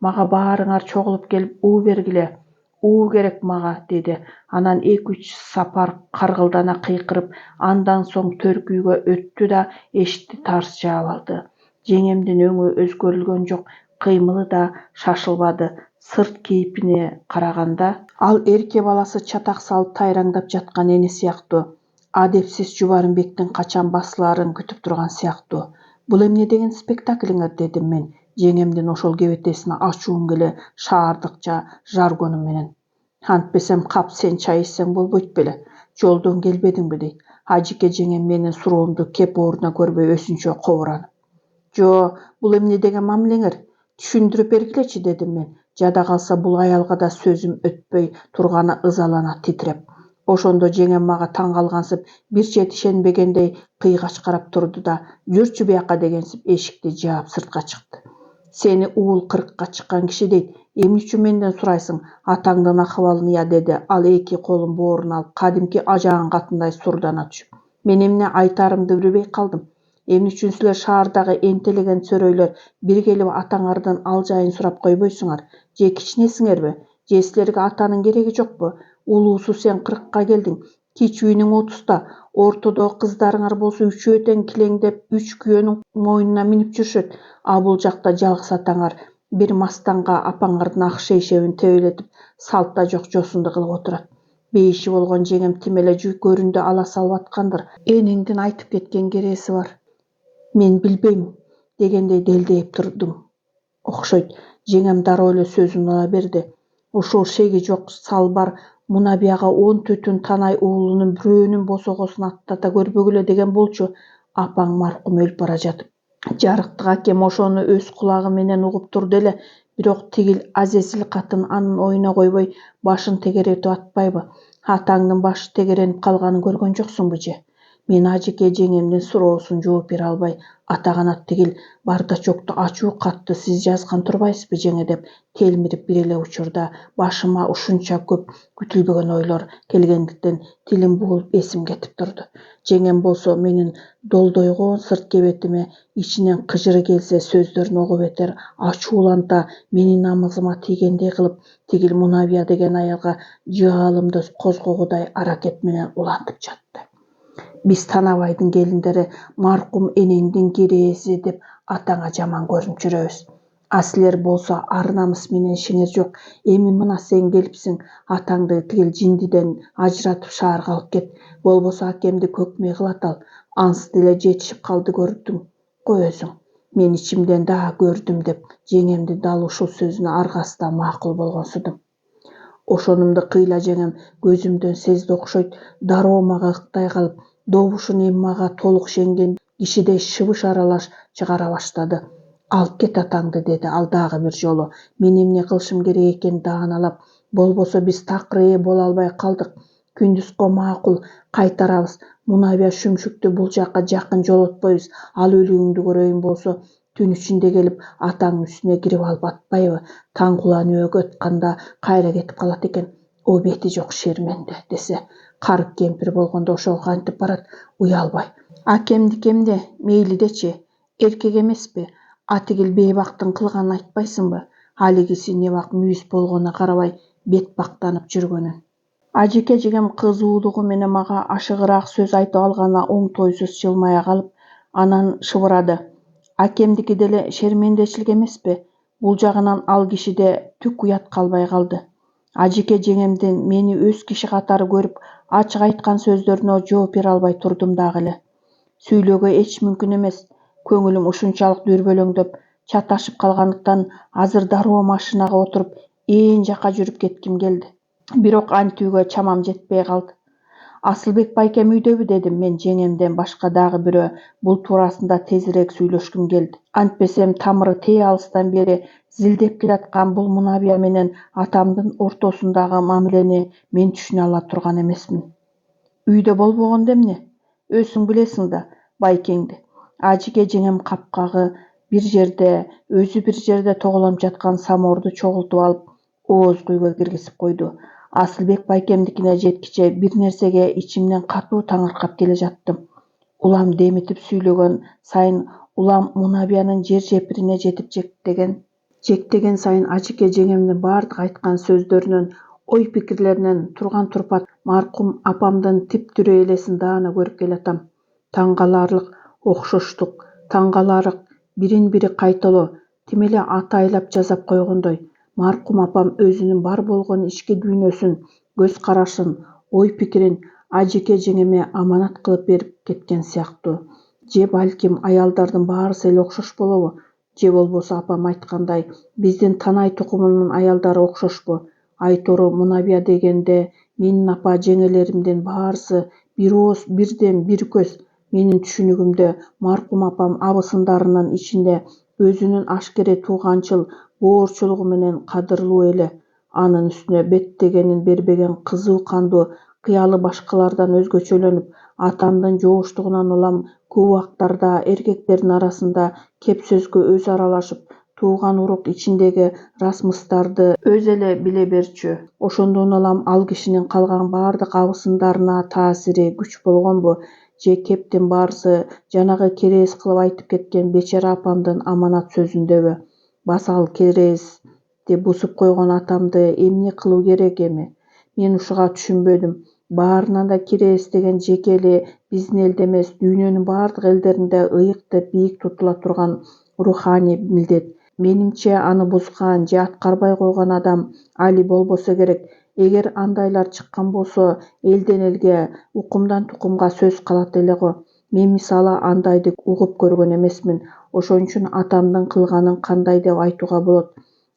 [SPEAKER 1] Мага баарыңар чогулуп келип уу бергиле. Уу керек мага, деди. Анан 2-3 сапар каргылдана кыйкырып, андан соң төркүйгө өттү да эшикти тарс жаап алды. Жеңемдин өңү өзгөрүлгөн жок, кыймылы да шашылбады. Сырт кейпине караганда, ал эрке баласы чатак салып тайраңдап жаткан эне сыяктуу. Адепсиз Жубарымбектин качан басылаарын күтүп турган сыяктуу. Бул эмне деген спектаклиңер, дедим мен. Жеңемдин ошол кебетесине ачуум келе шаардыкча жаргонум менен. Антпесем кап сен чай ичсең болбойт беле? Жолдон келбедиңби дейт. Ажыке жеңем менин суроомду кеп ордуна көрбөй өзүнчө кобуранып. Жо, бул эмне деген мамилеңер? Түшүндүрүп бергилечи, дедим мен. Жада калса бул аялга да сөзүм өтпөй турганы ызалана титиреп. Ошондо жеңем мага таң калгансып, бир чети ишенбегендей кыйгач карап турду да, жүрчү бияка дегенсип эшикти жаап сыртка чыкты. Сени уул 40-ка чыккан киши дейт. Эмне үчүн менден сурайсың? Атаңдын акыбалын я, деди ал эки колун бооруна алып, кадимки ажаган катындай сурдана түшүп. Мен эмне айтаарымды билбей калдым. Эмне үчүн силер шаардагы энтелеген сөрөйлөр бир келип атаңардын ал жайын сурап койбойсуңар? Же кичинесиңерби? Же силерге атанын кереги жокпу? Улуусу сен 40-ка келдиң, кичүүнүң 30-та, ортодо кыздарыңар болсо үчөө тең килеңдеп 3 күйөөнүн мойнуна минип жүрүшөт. А бул жакта жалгыз атаңар бир мастанга апаңардын ак шейшебин тебелетип, салтта жок жосунду кылып отурат. Бейиши болгон жеңем тим эле көрүндү ала салып аткандыр. Эниңдин айтып кеткен кереси бар. Мен билбейм, дегендей делдейип турдум. Окшойт. Жеңем дароо эле сөзүн ала берди. Ушул шеги жок салбар муна бияга 10 түтүн танай уулунун бирөөнүн босогосун аттата көрбөгүлө деген болчу. Апаң маркум өлүп бара жатып. Жарыктык акем ошону өз кулагы менен угуп турду эле, бирок тигил Азезил катын анын оюна койбой башын тегеретип атпайбы? Атаңдын башы тегеренип калганын көргөн жоксуңбу же? Мен ажеке жеңемдин суроосуна жооп бере албай, атаганат тигил бардачокту ачуу катты сиз жазган турбайсызбы жеңе деп телмирип бир эле учурда башыма ушунча көп күтүлбөгөн ойлор келгендиктен тилим буулуп эсим кетип турду. Жеңем болсо менин долдойгон сырт кебетиме ичинен кыжыры келсе сөздөрүн ого бетер ачууланта менин намызыма тийгендей кылып тигил Мунабия деген аялга жыгалымды козгогудай аракет менен улантып жатты. Биз Танабайдын келиндери маркум энеңдин кирээси деп атаңа жаман көрүнүп жүрөбүз. А силер болсо ар намыс менен ишиңер жок. Эми мына сен келипсиң, атаңды тигил жиндиден ажыратып шаарга алып кет. Болбосо акемди көкмөй кылат ал. Ансы деле жетишип калды көрдүң го өзүң. Мен ичимден да көрдүм деп жеңемдин дал ушул сөзүнө аргасыздан макул болгонсудум. Ошонумду кыйла жеңем көзүмдөн сезди окшойт. Дароо мага ыктай калып, добушун эми мага толук ишенген кишидей шыбыш аралаш чыгара баштады. Алып кет атаңды, деди ал дагы бир жолу. Мен эмне кылышым керек экенин дааналап, болбосо биз такыр ээ боло албай калдык. Күндүзгө макул кайтарабыз. Мунабия шүмшүктү бул жакка жакын жолотпойбуз. Ал өлүгүңдү көрөйүн болсо түн ичинде келип атаңдын үстүнө кирип алып атпайбы? Таң куланып атканда кайра кетип калат экен. О бети жок шерменде, десе. Карып кемпир болгондо ошого кантип барат, уялбай. Акемдики эмне, мейли дечи. Эркек эмеспи? Атигил бейбактын кылганын айтпайсыңбы? Алигиси небак мүйүз болгонуна карабай бет бактанып жүргөнүн. Ажеке жеңем кызуулугу менен мага ашыгыраак сөз айтып алганына оңтойсуз жылмая калып, анан шыбырады. Акемдики деле шермендечилик эмеспи? Бул жагынан ал кишиде түк уят калбай калды. Ажеке жеңемдин мени өз киши катары көрүп, ачык айткан сөздөрүнө жооп бере албай турдум дагы эле. Сүйлөөгө эч мүмкүн эмес. Көңүлүм ушунчалык дүрбөлөңдөп, чаташып калгандыктан азыр дароо машинага отуруп ээн жака жүрүп кетким келди. Бирок антүүгө чамам жетпей калды. Асылбек байкем үйдөбү, дедим мен жеңемден башка дагы бирөө бул туурасында тезирээк сүйлөшкүм келди. Антпесем тамыры тээ алыстан бери зилдеп келаткан бул Мунабия менен атамдын ортосундагы мамилени мен түшүнө ала турган эмесмин. Үйдө болбогондо эмне? Өзүң билесиң да байкеңди. Ажеке жеңем капкагы бир жерде, өзү бир жерде тоголоп жаткан самоорду чогултуп алып, ооз күйгө киргизип койду. Асылбек байкемдикине жеткиче бир нерсеге ичимден катуу таңыркап келе жаттым. Улам демитип сүйлөгөн сайын, улам Мунабиянын жер жепирине жетип жектеген сайын ажеке жеңемдин бардык айткан сөздөрүнөн, ой пикирлеринен турган турпат маркум апамдын тип-тирүү элесин даана көрүп келатам. Таң каларлык окшоштук, таң каларлык бирин-бири кайталоо, тим эле атайлап жасап койгондой. Маркум апам өзүнүн бар болгон ички дүйнөсүн, көз карашын, ой пикирин ажеке жеңеме аманат кылып берип кеткен сыяктуу. Же балким аялдардын баарысы эле окшош болобу? Же болбосо апам айткандай, биздин Танай тукумунун аялдары окшошпу? Айтору Мунабия дегенде менин апа жеңелеримдин баарысы бир ооз, бирден бир көз. Менин түшүнүгүмдө маркум апам абысындарынын ичинде өзүнүн ашкере тууганчыл боорчулугу менен кадырлуу эле. Анын үстүнө беттегенин бербеген кызыл кандуу кыялы башкалардан өзгөчөлөнүп, атамдын жооштугунан улам көп убактарда эркектердин арасында кеп сөзгө өзү аралашып, тууган урук ичиндеги расмыстарды өзү эле биле берчү. Ошондон улам ал кишинин калган бардык абысындарына таасири күч болгонбу? Же кептин баарысы жанагы керез кылып айтып кеткен бечара апамдын аманат сөзүндөбү? Басал керезди бузуп койгон атамды эмне кылуу керек эми? Мен ушуга түшүнбөдүм. Баарынан да керез деген жеке эле биздин элде эмес, дүйнөнүн бардык элдеринде ыйык деп бийик тутула турган руханий милдет. Менимче аны бузган же аткарбай койгон адам али болбосо керек. Эгер андайлар чыккан болсо элден элге, укумдан тукумга сөз калат эле го. Мен мисалы андайды угуп көргөн эмесмин. Ошон үчүн атамдын кылганын кандай деп айтууга болот?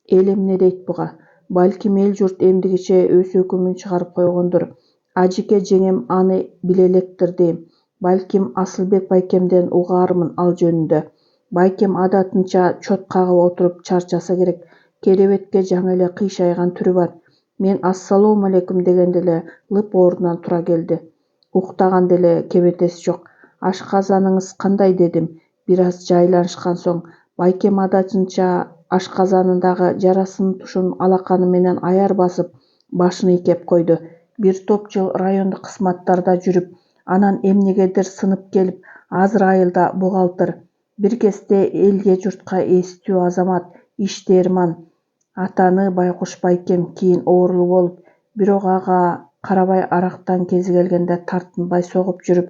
[SPEAKER 1] Эл эмне дейт буга? Балким эл журт эмдигиче өз өкүмүн чыгарып койгондур. Ажеке жеңем аны биле электир дейм. Балким Асылбек байкемден угаармын ал жөнүндө. Байкем адатынча чот кагып отуруп чарчаса керек. Керебетке жаңы эле кыйшайган түрү бар. Мен ассалому алейкум дегенде эле лып ордунан тура келди. Уктаган деле кебетеси жок. Ашказаныңыз кандай дедим. Бир аз жайланышкан соң байкем адатынча ашказанындагы жарасынын тушун алаканы менен аяр басып башын ийкеп койду. Бир топ жыл райондук кызматтарда жүрүп, анан эмнегедир сынып келип, азыр айылда бухгалтер. Бир кезде элге журтка эстүү азамат, иштерман. Атаны Байкуш байкем, кийин оорулуу болуп, бирок ага карабай арактан кези келгенде тартынбай согуп жүрүп,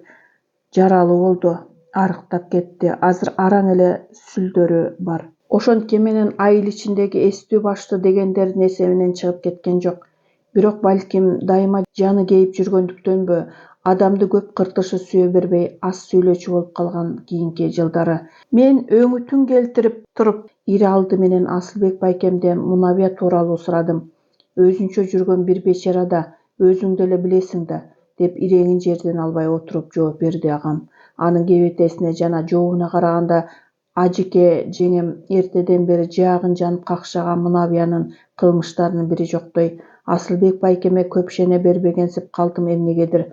[SPEAKER 1] жаралуу болду, арыктап кетти. Азыр араң эле сүлдөрү бар. Ошентке менен айыл ичиндеги эстүү баштуу дегендердин эсебинен чыгып кеткен жок. Бирок балким дайыма жаны кейип жүргөндүктөнбү, адамды көп кыртышы сүйө бербей, аз сүйлөөчү болуп калган кийинки жылдары. Мен өңүтүн келтирип туруп, ири алды менен Асылбек байкемден Мунабия тууралуу сурадым. Өзүнчө жүргөн бир бечарада, өзүң деле билесиң да, деп иреңин жерден албай отуруп жооп берди агам. Анын кебетесине жана жообуна караганда Ажеке жеңем эртеден бери жаагын жанып какшаган Мунабиянын кылмыштарынын бири жоктой. Асылбек байкеме көп ишене бербегенсип калдым эмнегедир.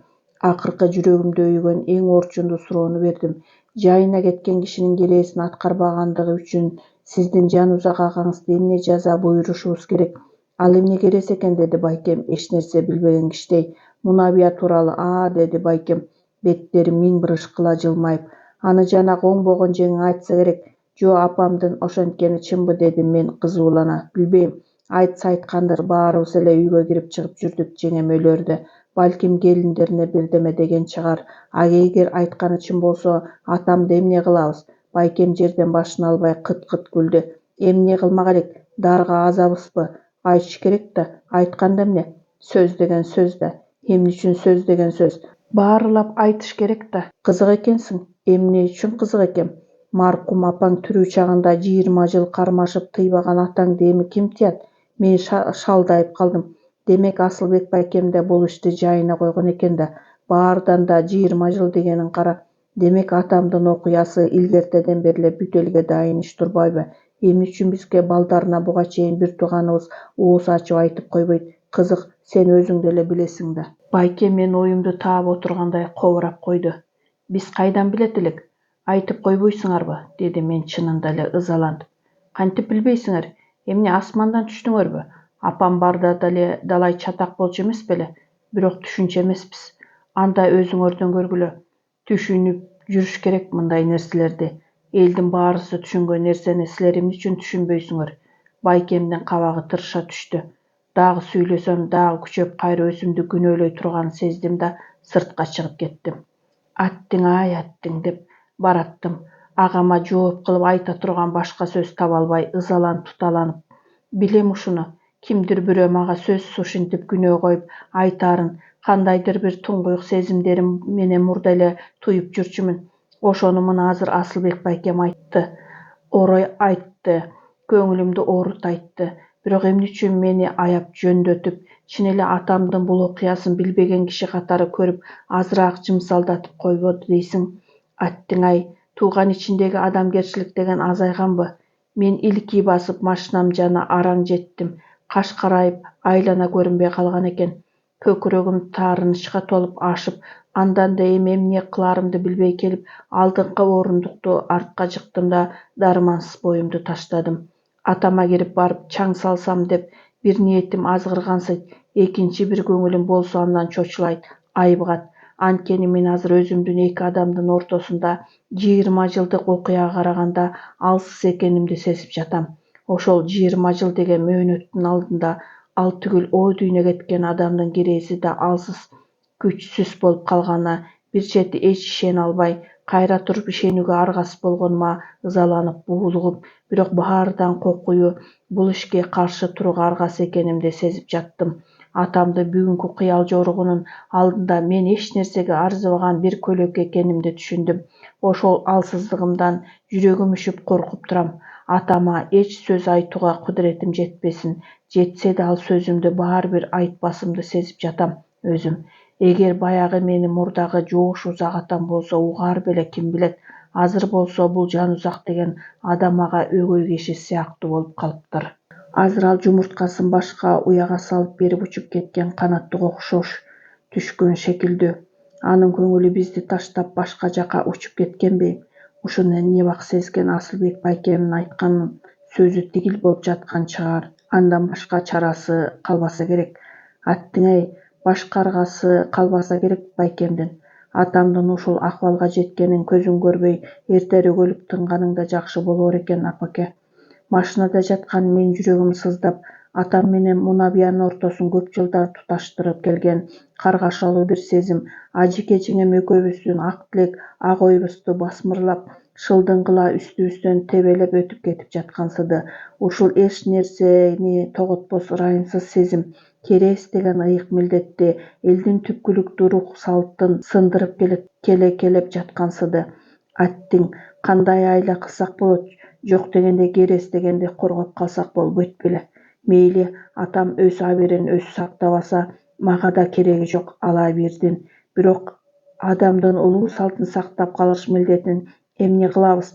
[SPEAKER 1] Акыркы жүрөгүмдү өйгөн эң орчундуу суроону бердим. Жайына кеткен кишинин келесин аткарбагандыгы үчүн сиздин Жанузак агаңызды эмне жаза буйрушубуз керек? Ал эмнеге элес экен, деди байкем эч нерсе билбеген кишидей. Мунабия тууралуу, деди байкем, беттери миң бир ышкыла жылмайып. Аны жанагы оңбогон жеңиң айтса керек. Жо, апамдын ошенткени чынбы, дедим мен кызуулана. Билбейм, айтса айткандыр, баарыбыз эле үйгө кирип чыгып жүрдүк жеңем өлөрдө. Балким келиндерине бирдеме деген чыгар. Эгер айтканы чын болсо, атамды эмне кылабыз? Байкем жерден башын албай кыт-кыт күлдү. Эмне кылмак элек? Дарга азабызбы? Айтыш керек да. Айтканда эмне? Сөз деген сөз да. Эмне үчүн сөз деген сөз? Баарылап айтыш керек да. Кызык экенсиң. Эмне үчүн кызык экем? Маркум апаң тирүү чагында 20 жыл кармашып тыйбаган атаңды эми ким тыят? Мен шалдайып калдым. Демек Асылбек байкемде бул ишти жайына койгон экен да. Баардан да 20 жыл дегенин кара. Демек атамдын окуясы илгертеден бери эле бүт элге дайын иш турбайбы? Эмне үчүн бизге балдарына буга чейин бир тууганыбыз ооз ачып айтып койбойт? Кызык, сен өзүң деле билесиң да. Байкем мен оюмду таап отургандай кобурап койду. Биз кайдан билет элек? Айтып койбойсуңарбы? Деди мен чынында эле ызаланып. Кантип билбейсиңер? Эмне асмандан түштүңөрбү? Апам барда деле далай чатак болчу эмес беле? Бирок түшүнчү эмеспиз. Анда өзүңөрдөн көргүлө. Түшүнүп жүрүш керек мындай нерселерди. Элдин баарысы түшүнгөн нерсени силер эмне үчүн түшүнбөйсүңөр? Байкемдин кабагы тырыша түштү. Дагы сүйлөсөм, дагы күчөп кайра өзүмдү күнөөлөй турганын сездим да сыртка чыгып кеттим. Аттиң деп бараттым. Агама жооп кылып айта турган башка сөз таба албай, ызаланып туталанып. Билем ушуну. Кимдир бирөө мага сөзсүз ушинтип күнөө коюп айтаарын кандайдыр бир туңгуюк сезимдерим менен мурда эле туюп жүрчүмүн. Ошону мына азыр Асылбек байкем айтты. Орой айтты. Көңүлүмдү оорут айтты. Бирок эмне үчүн мени аяп жөндөтүп, чын эле атамдын бул окуясын билбеген киши катары көрүп, азыраак жымсалдатып койбоду дейсиң? Аттиң-ай, тууган ичиндеги адамгерчилик деген азайганбы? Мен илки басып машинам жана араң жеттим. Каш карайып, айлана көрүнбөй калган экен. Көкүрөгүм таарынычка толуп ашып, андан да эми эмне кылаарымды билбей келип, алдыңкы орундукту артка жыктым да дармансыз боюмду таштадым. Атама кирип барып чаң салсам деп бир ниетим азгыргансыйт, экинчи бир көңүлүм болсо андан чочулайт, айбыгат. Анткени мен азыр өзүмдүн эки адамдын ортосунда 20 жылдык окуяга караганда алсыз экенимди сезип жатам. Ошол 20 жыл деген мөөнөттүн алдында ал түгүл ой дүйнө кеткен адамдын кирээси да алсыз, күчсүз болуп калганына бир чети эч ишене албай, кайра туруп ишенүүгө аргасыз болгонума ызаланып, буулугуп, бирок баарыдан кокуюу бул ишке каршы турууга аргасыз экенимди сезип жаттым. Атамдын бүгүнкү кыял жоругунун алдында мен эч нерсеге арзыбаган бир көлөк экенимди түшүндүм. Ошол алсыздыгымдан жүрөгүм үшүп коркуп турам. Атама эч сөз айтууга кудуретим жетпесин, жетсе да ал сөзүмдү баары бир айтпасымды сезип жатам өзүм. Эгер баягы мени мурдагы жоош узак атам болсо угаар беле, ким билет. Азыр болсо бул Жанузак деген адам ага өгөй киши сыяктуу болуп калыптыр. Азыр ал жумурткасын башка уяга салып берип учуп кеткен канаттыга окшош түшкөн шекилдүү. Анын көңүлү бизди таштап башка жака учуп кеткенби? Ушуну небак сезген Асылбек байкемдин айткан сөзү тигил болуп жаткан чыгар. Андан башка чарасы калбаса керек. Аттиң-ай, башкаргасы калбаса керек байкемдин. Атамдын ушул акыбалга жеткенин көзүң көрбөй эртерээк өлүп тынганыңда жакшы болор экен, апаке. Машинада жаткан мен жүрөгүм сыздап, атам менен Мунабиянын ортосун көп жылдар туташтырып келген каргашалуу бир сезим ажеке жеңем экөөбүздүн ак тилек, ак оюбузду басмырлап, шылдыңгыла үстүбүздөн тебелеп өтүп кетип жаткансыды. Ушул эч нерсени тоготпос ырайымсыз сезим, керес деген ыйык милдетти, элдин түпкүлүктүү рух салтын сындырып келеп жаткансыды. Аттиң, кандай айла кылсак болот? Жок дегенде керес дегенде коргоп калсак болбойт беле? Мейли, атам өз абийирин өзү сактабаса, мага да кереги жок ала абийирдин. Бирок адамдын улуу салтын сактап калыш милдетин эмне кылабыз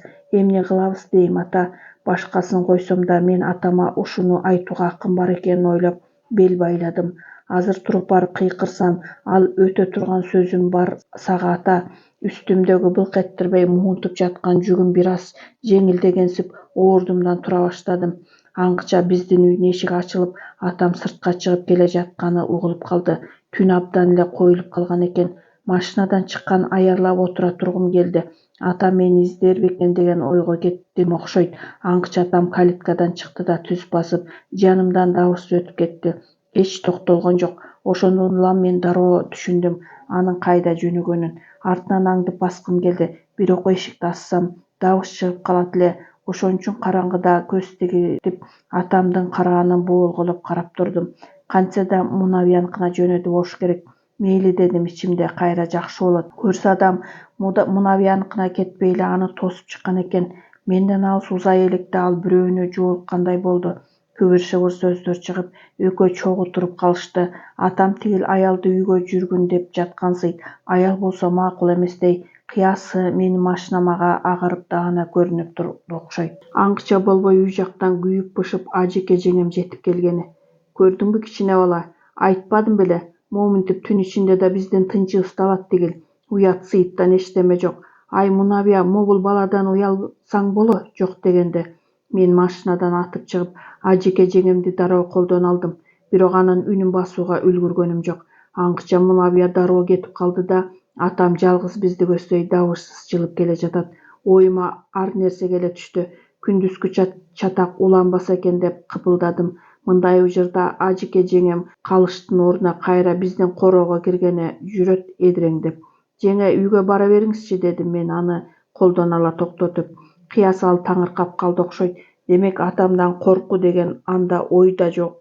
[SPEAKER 1] дейм, ата. Башкасын койсом да мен атама ушуну айтууга акым бар экенин ойлоп бел байладым. Азыр туруп барып кыйкырсам, ал өтө турган сөзүм бар сага, ата. Үстүмдөгү былк этирбей муунтуп жаткан жүгүм бир аз жеңилдегенсип ордумдан тура баштадым. Аңгыча биздин үйдүн эшиги ачылып, атам сыртка чыгып келе жатканы угулуп калды. Түн абдан эле коюлуп калган экен. Машинадан чыккан аярлап отура тургум келди. Атам мени издер бекен деген ойго кеттим окшойт. Аңгыча атам калиткадан чыкты да түз басып, жанымдан дабырсыз өтүп кетти. Эч токтолгон жок. Ошондон улам мен дароо түшүндүм анын кайда жөнөгөнүн. Артынан аңдып баскым келди, бирок эшикти ачсам, дабыс чыгып калат эле. Ошон үчүн караңгыда көз тигип атамдын караанын боолголоп карап турдум. Кантсе да Мунабияныкына жөнөдү болуш керек. Мейли дедим ичимде, кайра жакшы болот. Көрсө адам Мунабияныкына кетпейли аны тосуп чыккан экен. Менден алыс узай электе ал бирөөнө жолуккандай болду. Күбүр-шыбыр сөздөр чыгып, экөө чогуу туруп калышты. Атам тигил аялды үйгө жүргүн деп жаткансыйт. Аял болсо макул эместей. Кыясы менин машинам агарып даана көрүнүп турду окшойт. Аңгыча болбой үй жактан күйүп-бышып ажеке жеңем жетип келгени. Көрдүңбү кичине бала? Айтпадым беле? Моминтип түн ичинде да биздин тынчыбызды алат тигил. Уят сыйыттан эчтеме жок. Ай Мунабия, могул баладан уялсаң боло, жок дегенде. Мен машинадан атып чыгып, ажеке жеңемди дароо колдон алдым. Бирок анын үнүн басууга үлгүргөнүм жок. Аңгыча Мунабия дароо кетип калды да, атам жалгыз бизди көздөй дабырсыз жылып келе жатат. Оюма ар нерсе келе түштү. Күндүзгү чатак уланбаса экен деп кыпылдадым. Мындай ужурда ажеке жеңем калыштын ордуна кайра биздин короого киргени жүрөт эдиреңдеп. Жеңе, үйгө бара бериңизчи, дедим мен аны колдон ала токтотуп. Кыясы ал таңыркап калды окшойт. Демек атамдан коркуу деген анда ойда жок.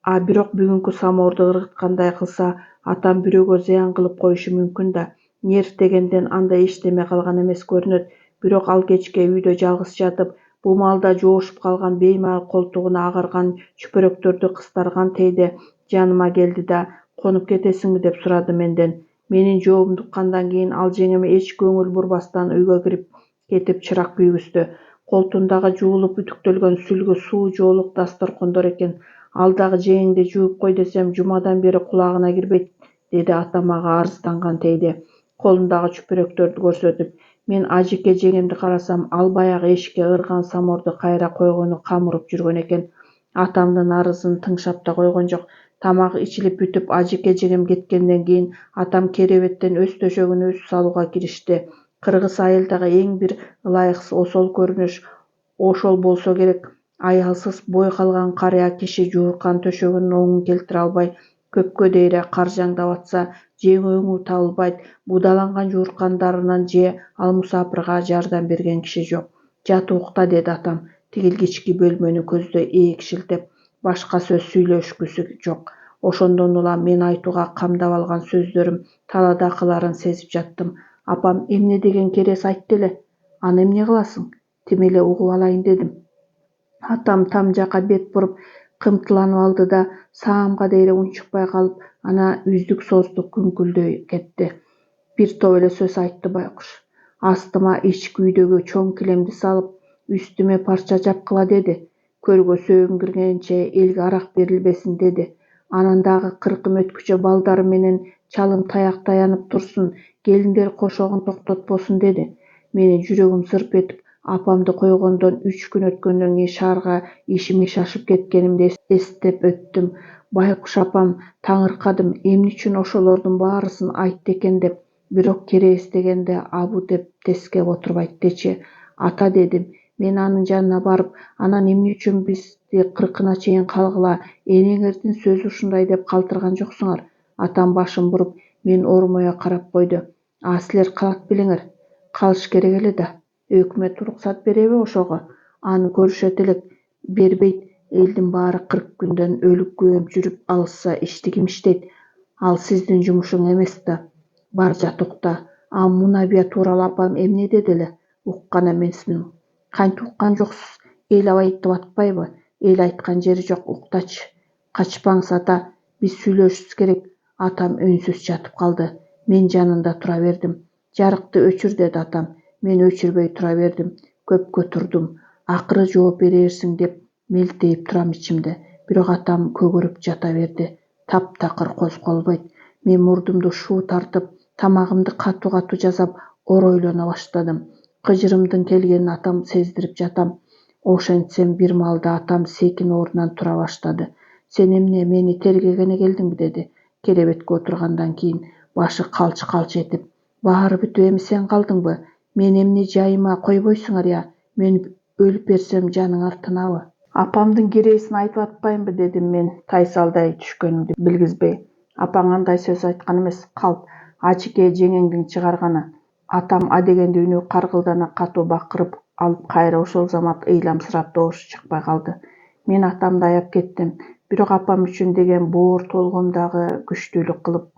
[SPEAKER 1] Бирок бүгүнкү самоорду ыргыткандай кылса, атам бирөөгө зыян кылып коюшу мүмкүн да. Нерв дегенден анда эчтеме калган эмес көрүнөт. Бирок ал кечке үйдө жалгыз жатып, бул маалда жоошуп калган беймарал колтугуна агарган чүпөрөктөрдү кыстарган тийде жаныма келди да, конуп кетесиңби деп сурады менден. Менин жообумду уккандан кийин ал жеңеме эч көңүл бурбастан үйгө кирип кетип чырак күйгүздү. Колтундагы жуулуп үтүктөлгөн сүлгү суу жоолук дасторкондор экен. Ал дагы жеңиңди жууп кой десем, жумадан бери кулагына кирбейт, деди атам мага арызданган тийде, колундагы чүпөрөктөрдү көрсөтүп. Мен ажеке жеңемди карасам, ал баягы эшикке ырган самоорду кайра койгону камырып жүргөн экен. Атамдын арызын тыңшап да койгон жок. Тамак ичилип бүтүп, ажеке жеңем кеткенден кийин атам керебеттен өз төшөгүн өзү салууга киришти. Кыргыз айылдагы эң бир ылайык осол көрүнүш ошол болсо керек. Аялсыз бой калган карыя киши жууркан төшөгүнүн оңун келтире албай, көпкө дейре каржаңдап атса, же өңү табылбайт, будаланган жууркандарынын же ал мусапырга жардам берген киши жок. Жат укта, деди атам, тигил кички бөлмөнү көздөй ээк шилтеп. Башка сөз сүйлөшкүсү жок. Ошондон улам мен айтууга камдап алган сөздөрүм талада кыларын сезип жаттым. Апам эмне деген керес айтты эле. Аны эмне кыласың? Тим эле угуп алайын дедим. Атам там жака бет буруп кымтыланып алды да саамга дейре унчукпай калып, ана үздүк-создук күңкүлдөй кетти. Бир топ эле сөз айтты байкуш. Астыма ички үйдөгү чоң килемди салып, үстүмө парча жапкыла, деди. Көргө сөөгүң киргенче элге арак берилбесин, деди. Анан дагы 40 өткүчө балдары менен чалым таяк таянып турсун, келиндер кошогун токтотпосун деди. Мени жүрөгүм сырп этип, апамды койгондон 3 күн өткөндөн кийин шаарга ишиме шашып кеткенимди эстеп өттүм. Байкуш апам таңыркадым, эмне үчүн ошолордун баарысын айтты экен деп. Бирок кереес дегенде абу деп тескеп отурбайт-дечи. Ата дедим. Мен анын жанына барып, анан эмне үчүн бизди 40-на чейин калгыла, энеңердин сөзү ушундай деп калтырган жоксуңар? Атам башын буруп, мен ормоё карап койду. Силер калат белеңер. Калыш керек эле да. Өкмөт уруксат береби ошого? Аны көрүшөт элек. Бербейт. Элдин баары 40 күндөн өлүп көөп жүрүп алышса ишти ким иштейт? Ал сиздин жумушуң эмес да. Бар жат укта. Мунабия тууралуу апам эмне деди эле? Уккан эмесмин. Кантип уккан жоксуз? Эл айтып атпайбы? Эл айткан жери жок, уктачы. Качпаңыз ата, биз сүйлөшүбүз керек. Атам үнсүз жатып калды. Мен жанында тура бердим. Жарыкты өчүр деди атам. Мен өчүрбөй тура бердим. Көпкө турдум. Акыры жооп берерсиң деп мелтейип турам ичимде. Бирок атам көгөрүп жата берди. Таптакыр козголбойт. Мен мурдумду шуу тартып, тамагымды катуу жасап, оройлоно баштадым. Кыжырымдын келгенин атам сездирип жатам. Ошентсем бир маалда атам секин ордунан тура баштады. Сен эмне мени тергегене келдиңби деди. Керебетке отургандан кийин башы калч этип. Баары бүтүп эми сен калдыңбы? Мен эмне жайыма койбойсуңар я? Мен өлүп берсем жаныңар тынабы? Апамдын кереесин айтып атпаймынбы дедим мен, тайсалдай түшкөнүмдү билгизбей. Апаң андай сөз айткан эмес, калп. Ажыке жеңеңдин чыгарганы. Атам адегенде үнү каргылдана катуу бакырып алып кайра ошол замат ыйламсырап добушу чыкпай калды. Мен атамды аяп кеттим. Бирок апам үчүн деген боор толгом дагы күчтүүлүк кылып.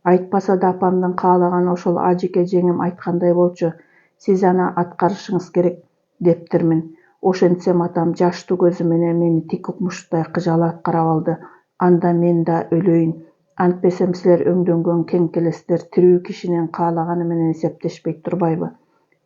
[SPEAKER 1] Айтпаса да апамдын каалаганы ошол ажыке жеңем айткандай болчу. Сиз аны аткарышыңыз керек, дептирмин. Ошентсем атам жаштуу көзү менен мени тик укмуштай кыжалат карап алды. Анда мен да өлөйүн. Антпесем силер өңдөнгөн кеңкелестер тирүү кишинин каалаганы менен эсептешпей турбайбы?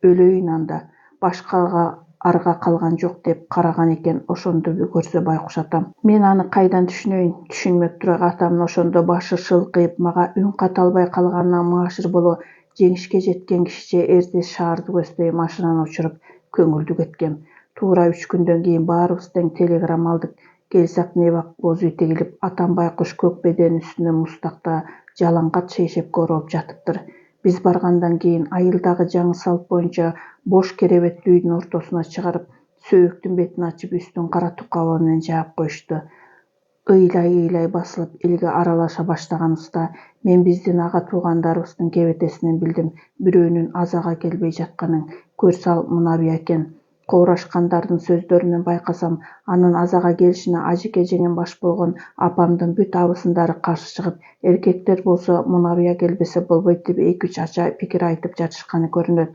[SPEAKER 1] Өлөйүн анда. Башкага арга калган жок деп караган экен, ошондо көрсө Байкуш атам. Мен аны кайдан түшүнөйүн? Түшүнмөк турак атамдын ошондо башы шылкыйып мага үн ката албай калганына маашыр боло жеңишке жеткен кишиче эртең шаарды көздөй машинаны учуруп көңүлдүү кеткем. Туура 3 күндөн кийин баарыбыз тең телеграмма алдык. Келсак небак бозүй тегилип, атам Байкуш көк беденин үстүндө мустакта жалаңгат шейшепке ороп жатыптыр. Биз баргандан кийин айылдагы жаңы салт боюнча бош керебетти үйдүн ортосуна чыгарып, сөөктүн бетин ачып, үстүн кара тукаба менен жаап коюшту. Ыйлай басылып элге аралаша баштаганыбызда мен биздин ага туугандарыбыздын кебетесинен билдим бирөөнүн азага келбей жатканын. Көрсө ал Мунабия экен. Коорашкандардын сөздөрүнөн байкасам, анын азага келишине ажыке жеңем баш болгон апамдын бүт абысындары каршы чыгып, эркектер болсо Мунабия келбесе болбойт деп 2-3 ача пикир айтып жатышканы көрүнөт.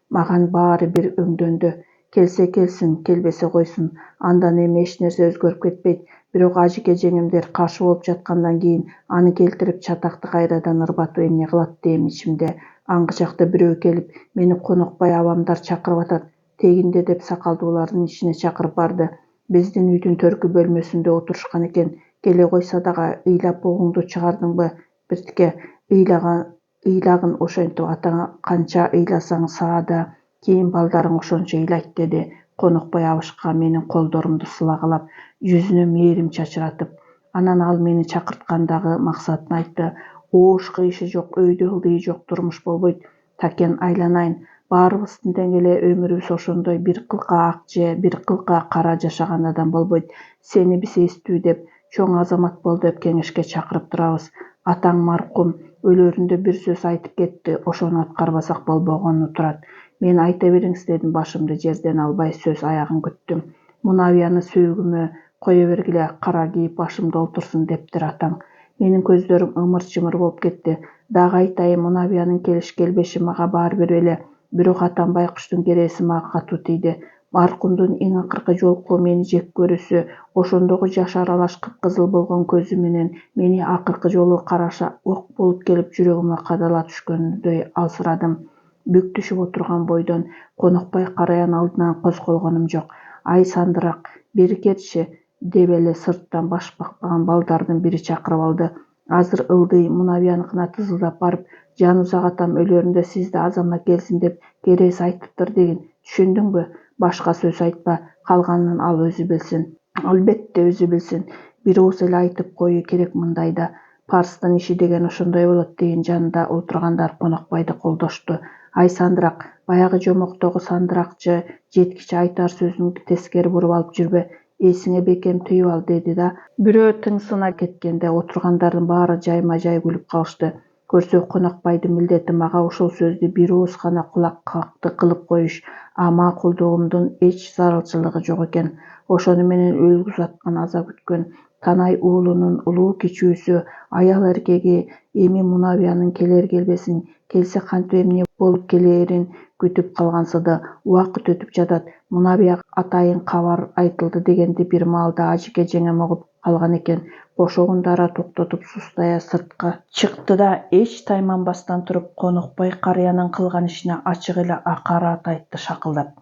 [SPEAKER 1] Маган баары бир өңдөндө. Келсе келсин, келбесе койсун. Андан эми эч нерсе өзгөрүп кетпейт. Бирок ажыке жеңемдер каршы болуп жаткандан кийин аны келтирип чатакты кайрадан ырбатып эмне кылат дейм ичимде. Аңгычакта бирөө келип, мени конокбай абамдар чакырып атат. Тегинде деп сакалдуулардын ичине чакырып барды. Биздин үйдүн төркү бөлмөсүндө отурушкан экен. Келе койсо дагы ыйлап бугуңду чыгардыңбы? Биртке ыйлагын ошентип атаңа канча ыйласаң саада, кийин балдарың ошончо ыйлайт деди. Конокбай абышка менин колдорумду сылагалап, жүзүнө мээрим чачыратып. Анан ал мени чакырткандагы максатын айтты. Оошко иши жок, өйдө ылдый жок турмуш болбойт. Такен айланайын. Баарыбыздын тең эле өмүрүбүз ошондой бир кылка ак же бир кылка кара жашаган адам болбойт. Сени биз эстүү деп, чоң азамат бол деп кеңешке чакырып турабыз. Атаң маркум өлөрүндө бир сөз айтып кетти, ошону аткарбасак болбогону турат. Мен айта бериңиз дедим, башымды жерден албай сөз аягын күттүм. Мунабияны сөөгүмө кое бергиле, кара кийип башымда олтурсун дептир атаң. Менин көздөрүм ымыр-чымыр болуп кетти. Дагы айтайын, Мунабиянын келиш келбеши мага баары бир эле. Бирок атам Байкуштун кереси мага катуу тийди. Маркумдун эң акыркы жолку мени жек көрүүсү, ошондогу жаш аралаш кыпкызыл болгон көзү менен мени акыркы жолу караша ок болуп келип жүрөгүмө кадала түшкөндөй алсырадым. Бүк түшүп отурган бойдон Конокбай караян алдынан козголгонум жок. Ай сандырак, бери келчи. деп эле сырттан баш бакпаган балдардын бири чакырып алды. Азыр ылдый Мунабияныкына тызылдап барып, Жанузак атам өлөрүндө сизди Азамат келсин деп кереси айтыптыр деген. Түшүндүңбү? Башка сөз айтпа, калганын ал өзү билсин. Албетте өзү билсин. Бир ооз эле айтып коюу керек мындайда. Парстын иши деген ошондой болот деген жанында отургандар Конокбайды колдошту. Ай Сандырак, баягы жомоктогу сандыракчы жеткиче айтар сөзүн тескери буруп алып жүрбө. Эсиңе бекем түйүп ал, деди да. Бирөө тыңсына кеткенде отургандардын баары жайма-жай күлүп калышты. Көрсө Конокбайдын милдети мага ушул сөздү бир ооз гана кулак какты кылып коюш, а макулдугумдун эч зарылчылыгы жок экен. Ошону менен өлгүзүп аткан аза күткөн Танай уулунун улуу кичүүсү, аял эркеги эми Мунабиянын келер келбесин, келсе кантип эмне болуп келээрин күтүп калгансыды. Убакыт өтүп жатат. Мунабия атайын кабар айтылды дегенди бир маалда Ажыке жеңем угуп калган экен. Кошогунду ара токтотуп сустая сыртка чыкты да эч тайманбастан туруп Конокбай карыянын кылган ишине ачык эле акарат айтты шакылдап.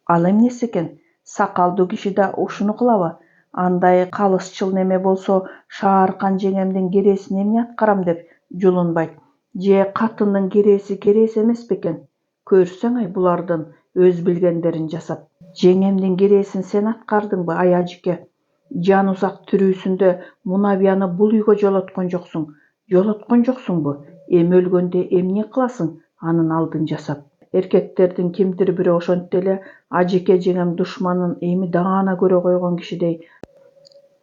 [SPEAKER 1] Ал эмнеси экен? Сакалдуу киши да ушуну кылабы? Андай калысчыл неме болсо, Шааркан жеңемдин кересин эмне аткарам деп жулунбайт. Же катындын кереси эмес бекен? Көрсөң булардын өз билгендерин жасап. Жеңемдин кересин сен аткардыңбы, ай Ажыке? Жанузак тирүүсүндө Мунабияны бул үйгө жолоткон жоксуң. Жолоткон жоксуңбу? Эми өлгөндө эмне кыласың анын алдын жасап? Эркектердин кимдир бири ошентип эле Ажыке жеңем душманын эми даана көрө койгон кишидей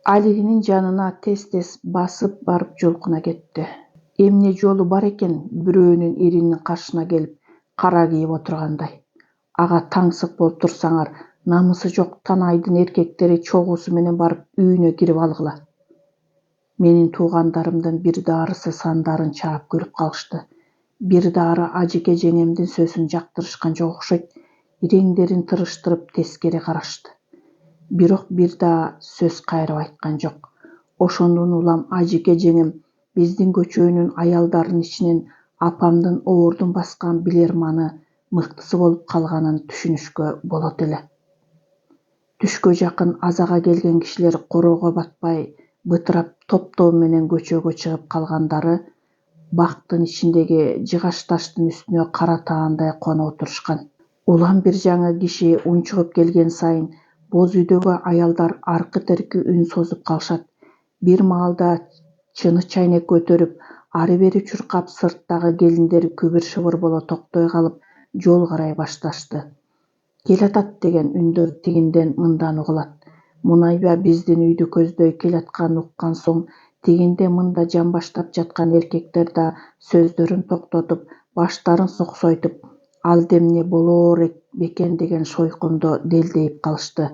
[SPEAKER 1] алигинин жанына тез-тез басып барып жолкуна кетти. Эмне жолу бар экен бирөөнүн иринин каршына келип кара кийип отургандай. Ага таңсык болуп турсаңар, намысы жок Танайдын эркектери чогуусу менен барып үйүнө кирип алгыла. Менин туугандарымдын бир даарысы сандарын чаап күлүп калышты. Бир даары Ажыке жеңемдин сөзүн жактырышкан жок окшойт. Иреңдерин тырыштырып тескери карашты. Бирок бир да сөз кайрып айткан жок. Ошондон улам Ажыке жеңем биздин көчөнүн аялдарынын ичинен апамдын оордун баскан билерманы мыктысы болуп калганын түшүнүшкө болот эле. Түшкө жакын азага келген кишилер короого батпай бытырап топтоо менен көчөгө чыгып калгандары бактын ичиндеги жыгач таштын үстүнө кара таандай конуп отурушкан. Улам бир жаңы киши унчугуп келген сайын боз үйдөгү аялдар аркы-терки үн созуп калышат. Бир маалда чыны чайнек көтөрүп, ары-бери чуркап, сырттагы келиндер күбүр-шыбыр боло токтой калып, жол карай башташты. Келатат деген үндөр тигинден мындан угулат. Мунабия биздин үйдү көздөй келатканын уккан соң, тигинде мында жамбаштап жаткан эркектер да сөздөрүн токтотуп, баштарын соксойтуп, ал демне болоор бекен деген шойкунду делдейип калышты.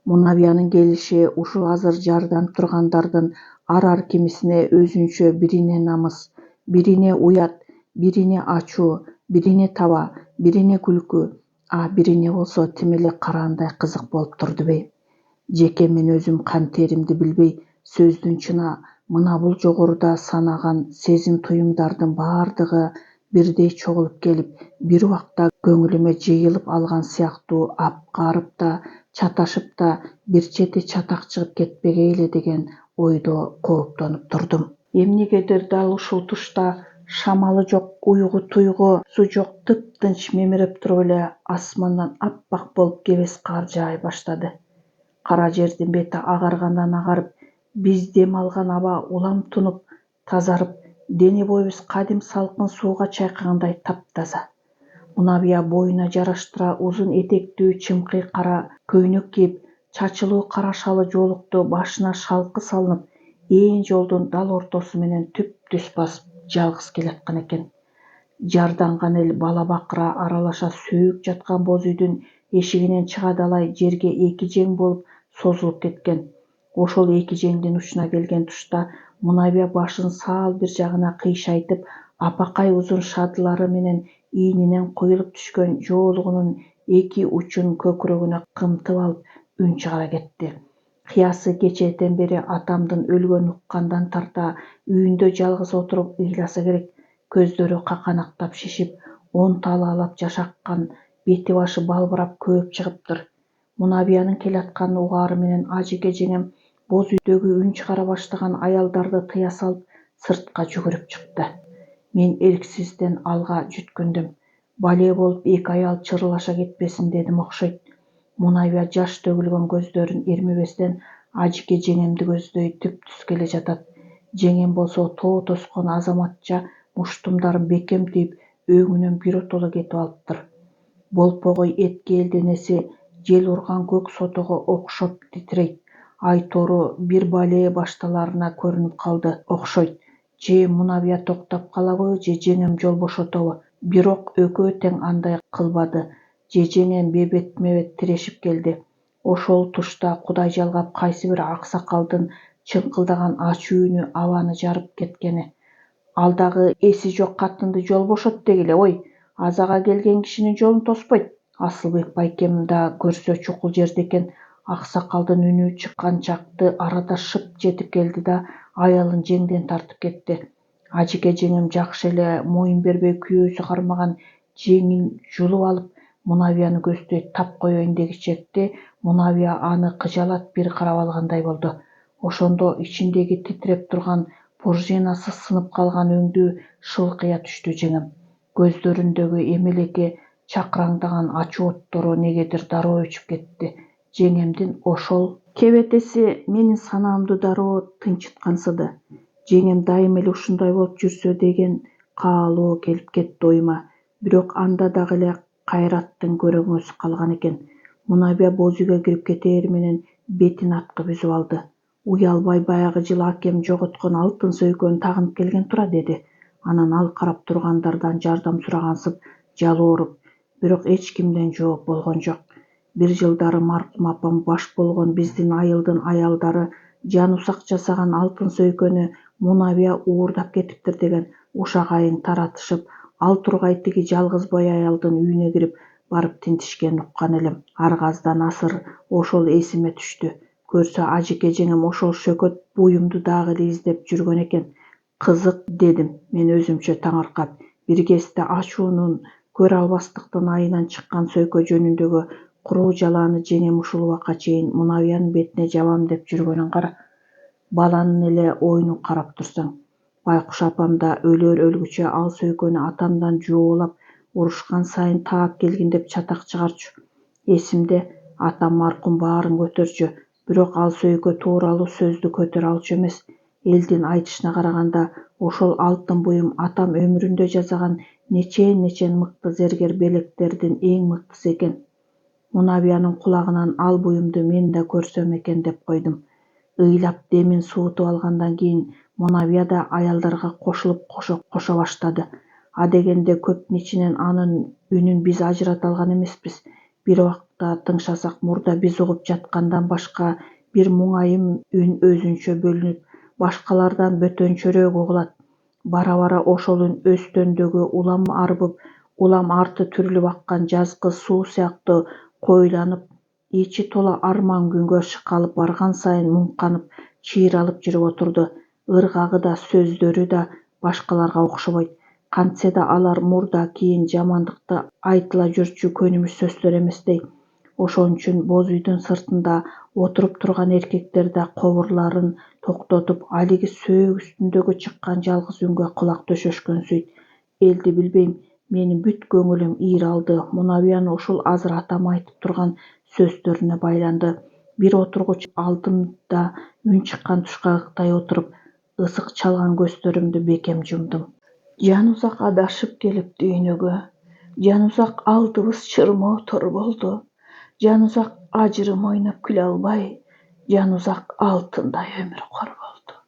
[SPEAKER 1] Мунабиянын келиши ушул азыр жардам тургандардын ар кимисине өзүнчө бирине намыс, бирине уят, бирине ачуу, бирине таба, бирине күлкү, а бирине болсо тим эле караандай кызык болуп турду бейм. Жеке мен өзүм кантеримди билбей, сөздүн чына мына бул жогоруда санаган сезим туюмдардын баардыгы бирдей чогулуп келип, бир убакта көңүлүмө жыйылып алган сыяктуу апкарып да, чаташып да, бир чети чатак чыгып кетпегей эле деген ойдо кооптонуп турдум. Эмнегедир дал ушул тушта шамалы жок, уйгу-туйгу су жок, тыптынч мемиреп туруп эле асмандан аппак болуп кебес кар жаай баштады. Кара жердин бети агаргандан агарып, биз дем алган аба улам тунуп, тазарып, дене боюбуз кадим салкын сууга чайкагандай таптаза. Мунабия боюна жараштыра узун этектүү чымкый кара көйнөк кийип, чачылуу кара шалы жоолукту башына шалкы салынып, ээн жолдун дал ортосу менен түп-түз басып жалгыз келаткан экен. Жарданган эл бала-бакыра аралаша сөөк жаткан боз үйдүн эшигинен чыга далай жерге эки жең болуп созулуп кеткен. Ошол эки жеңдин учуна келген тушта Мунабия башын саал бир жагына кыйшайтып, апакай узун шадылары менен ийнинен куюлуп түшкөн жоолугунун эки учун көкүрөгүнө кымтып алып үн чыгара кетти. Кыясы кечээден бери атамдын өлгөнүн уккандан тарта үйүндө жалгыз отуруп ыйласа керек. Көздөрү каканактап шишип, он талаалап жашаккан, бети башы балбырап көөп чыгыптыр. Мунабиянын келатканын угаары менен Ажыке жеңем боз үйдөгү үн чыгара баштаган аялдарды тыя салып сыртка жүгүрүп чыкты. Мен эрксизден алга жүткүндүм. Бале болуп эки аял чырылаша кетпесин дедим окшойт. Мунабия жаш төгүлгөн көздөрүн ирмебестен Ажике жеңемди көздөй түп-түз келе жатат. Жеңем болсо тоо тоскон азаматча муштумдарын бекем тийип өңүнөн биротоло кетип алыптыр. Болпогой этке денеси жел урган көк сотого окшоп титирейт. Ай тору бир бале башталарына көрүнүп калды окшойт. Же Мунабия токтоп калабы, же жеңем жол бошотобу. Бирок экөө тең андай кылбады. Же жеңем бетме бет тирешип келди. Ошол тушта Кудай жалгап кайсы бир аксакалдын чыңкылдаган ачуу үнү абаны жарып кеткени. Ал дагы эси жок катынды жол бошот дегиле, ой, азага келген кишинин жолун тоспойт. Асылбек байкем да көрсө чукул жерде экен. Аксакалдын үнү чыккан чакты арада шып жетип келди да аялын жеңден тартып кетти. Ажике жеңем жакшы эле моюн бербей күйөөсү кармаган жеңин жулуп алып Мунабияны көздөй тап коеюн дегичекти Мунабия аны кыжалат бир карап алгандай болду. Ошондо ичиндеги титиреп турган пружинасы сынып калган өңдүү шылкыя түштү жеңем. Көздөрүндөгү эмелеке чакыраңдаган ачуу оттору негедир дароо өчүп кетти. Жеңемдин ошол кебетеси менин санаамды дароо тынчыткансыды. Жеңем дайыма эле ушундай болуп жүрсө деген каалоо келип кетти оюма. Бирок анда дагы эле кайраттын көрөңөсү калган экен. Мунабия боз үйгө кирип кетээр менен бетин аткы бүзүп алды. Уялбай баягы жылы акем жоготкон алтын сөйкөнү тагынып келген тура деди. Анан ал карап тургандардан жардам сурагансып жалооруп, бирок эч кимден жооп болгон жок. Бир жылдары маркум апам баш болгон биздин айылдын аялдары Жанузак жасаган алтын сөйкөнү Мунабия уурдап кетиптир деген ушак айың таратышып, ал тургай тиги жалгыз бай аялдын үйүнө кирип барып тинтишкенин уккан элем. Арга аздан асыр ошол эсиме түштү. Көрсө Ажике жеңем ошол шөкөт буюмду дагы эле издеп жүргөн экен. Кызык, дедим мен өзүмчө таңыркап. Бир кезде ачуунун көрө албастыктын айынан чыккан сөйкө жөнүндөгү куруу жалааны жеңем ушул убакка чейин Мунабиянын бетине жабам деп жүргөнүн кара. Баланын эле оюнун карап турсаң. Байкуш апам да өлөр өлгүчө ал сөйкөнү атамдан жоолап, урушкан сайын таап келгин деп чатак чыгарчу. Эсимде, атам маркум баарын көтөрчү, бирок ал сөйкө тууралуу сөздү көтөрө алчу эмес. Элдин айтышына караганда, ошол алтын буюм атам өмүрүндө жасаган нечен мыкты зергер белектердин эң мыктысы экен. Мунабиянын кулагынан ал буюмду мен да көрсөм экен деп койдум. Ыйлап демин суутуп алгандан кийин Мунабия да аялдарга кошулуп кошо баштады. Адегенде көптүн ичинен анын үнүн биз ажырата алган эмеспиз. Бир убакта тыңшасак мурда биз угуп жаткандан башка бир муңайым үн өзүнчө бөлүнүп, башкалардан бөтөнчөрөөк угулат. Бара-бара ошол үн өстөндөгү улам арбып, улам арты түрүлүп аккан жазкы суу сыяктуу коюланып, ичи тола арман күнгө шыкалып барган сайын муңканып, чыйралып жүрүп отурду. Ыргагы да, сөздөрү да башкаларга окшобойт. Кантсе да алар мурда кийин жамандыкты айтыла жүрчү көнүмүш сөздөр эместей. Ошон үчүн боз үйдүн сыртында отуруп турган эркектер да кобурларын токтотуп, алиги сөөгү үстүндөгү чыккан жалгыз үнгө кулак төшөшкөнсүйт. Элди билбейм, менин бүт көңүлүм ийир алды. Мунабиянын ушул азыр атам айтып турган сөздөрүнө байланды. Бир отургуч алдымда үн чыккан тушка ыктай отуруп, ысык чалган көздөрүмдү бекем жумдум. Жанузак адашып келип дүйнөгө. Жанузак алдыбыз чырмоо тор болду. Жанузак ажырым ойноп күлө албай. Жанузак алтындай өмүр кор болду.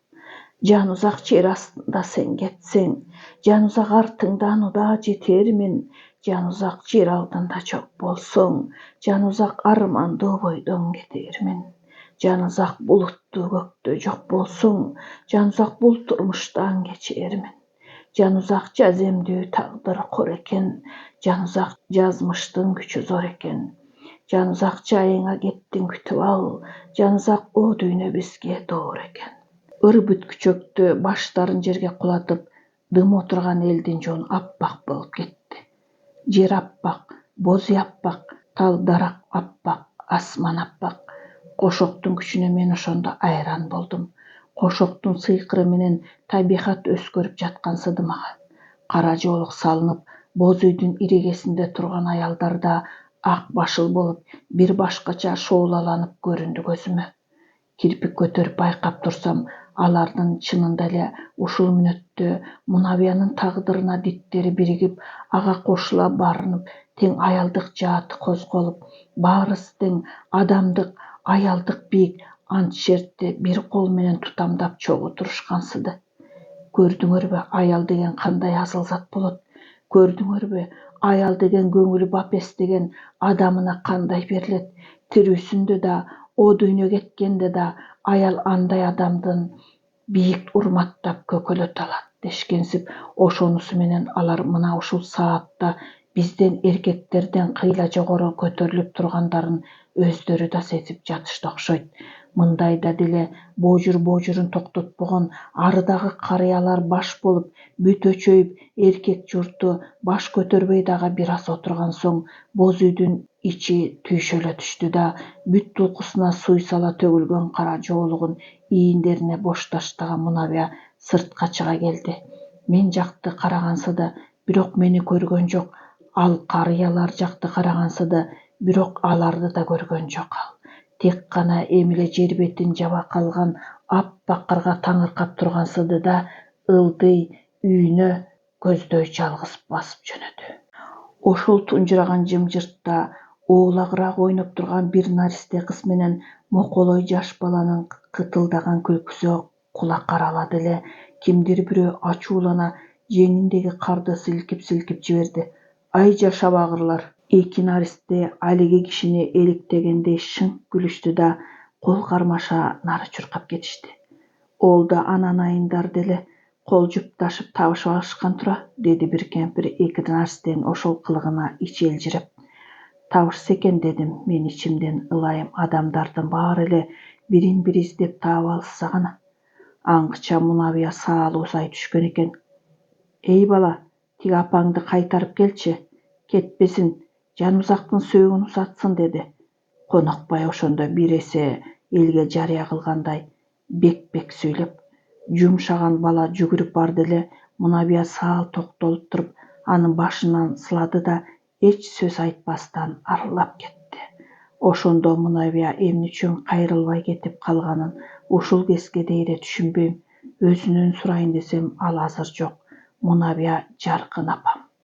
[SPEAKER 1] Жанузак жер астында сен кетсең, Жанузак артыңдан удаа жетермин. Жанузак жер алдында жок болсоң, Жанузак армандуу бойдон кетермин. Жанузак булуттуу көктө жок болсоң, Жанузак бул турмуштан кечермин. Жанузак жаземдүү тагдыр кор экен. Жанузак жазмыштын күчү зор экен. Жанузак жайыңа кеттиң күтүп ал. Жанузак о дүйнө бизге доор экен. Ыр бүткүчөктү баштарын жерге кулатып, дым отурган элдин жону аппак болуп кетти. Жер аппак, боз үй аппак, тал дарак аппак, асман аппак. Кошоктун күчүнө мен ошондо айран болдум. Кошоктун сыйкыры менен табигат өскөрүп жаткансыды мага. Кара жоолук салынып, боз үйдүн ирегесинде турган аялдар да ак башыл болуп, бир башкача шоолаланып көрүндү көзүмө. Кирпик көтөрүп байкап турсам, алардын чынында эле ушул мүнөттө Мунабиянын тагдырына диттери биригип, ага кошула барынып, тең аялдык жааты козголуп, баарысы тең адамдык, аялдык бийик ант шертти бир кол менен тутамдап чогуу турушкансыды. Көрдүңөрбү, аял деген кандай асыл зат болот? Көрдүңөрбү, аял деген көңүлү бапестеген адамына кандай берилет? Тирүүсүндө да, о дүйнө кеткенде да аял андай адамдын бийик урматтап көкөлөт алат дешкенсип, ошонусу менен алар мына ушул саатта бизден эркектерден кыйла жогору көтөрүлүп тургандарын өздөрү да сезип жатышты окшойт. Мындайда деле боожур-боожурун токтотпогон арыдагы карыялар баш болуп, бүт өчөйүп, эркек журту баш көтөрбөй дагы бир аз отурган соң, боз үйдүн ичи түйшөлө түштү да, бүт тулкусуна суй сала төгүлгөн кара жоолугун ийиндерине бош таштаган Мунабия сыртка чыга келди. Мен жакты карагансыды, бирок мени көргөн жок. Ал карыялар жакты карагансыды, бирок аларды да көргөн жок ал. Тек гана эмиле жер бетин жаба калган аппак карга таңыркап тургансыды да, ылдый үйүнө көздөй жалгыз басып жөнөдү. Ошол тунжураган жымжыртта оолагыраак ойноп турган бир наристе кыз менен моколой жаш баланын кытылдаган күлкүсү кулакка аралады эле. Кимдир бирөө ачуулана жеңиндеги карды силкип жиберди. Ай жашабагырлар! Эки наристе алиги кишини эликтегендей шыңк күлүштү да кол кармаша нары чуркап кетишти. Олда анан айындар деле кол жупташып табышып алышкан тура, деди бир кемпир эки наристенин ошол кылыгына ичи элжиреп. Табышса экен, дедим мен ичимден, ылайым адамдардын баары эле бирин бири издеп таап алышса гана. Аңгыча Мунабия саалуу сай түшкөн экен. Эй бала, тиги апаңды кайтарып келчи, кетпесин, Жанузактын сөөгүн узатсын, деди. Конокбай ошондо бир эсе элге жарыя кылгандай бек-бек сүйлөп. Жумшаган бала жүгүрүп барды эле, Мунабия саал токтолуп туруп, анын башынан сылады да эч сөз айтпастан арылап кетти. Ошондо Мунабия эмне үчүн кайрылбай кетип калганын ушул кезге дейре түшүнбөйм. Өзүнөн сурайын десем ал азыр жок. Мунабия жаркын апам.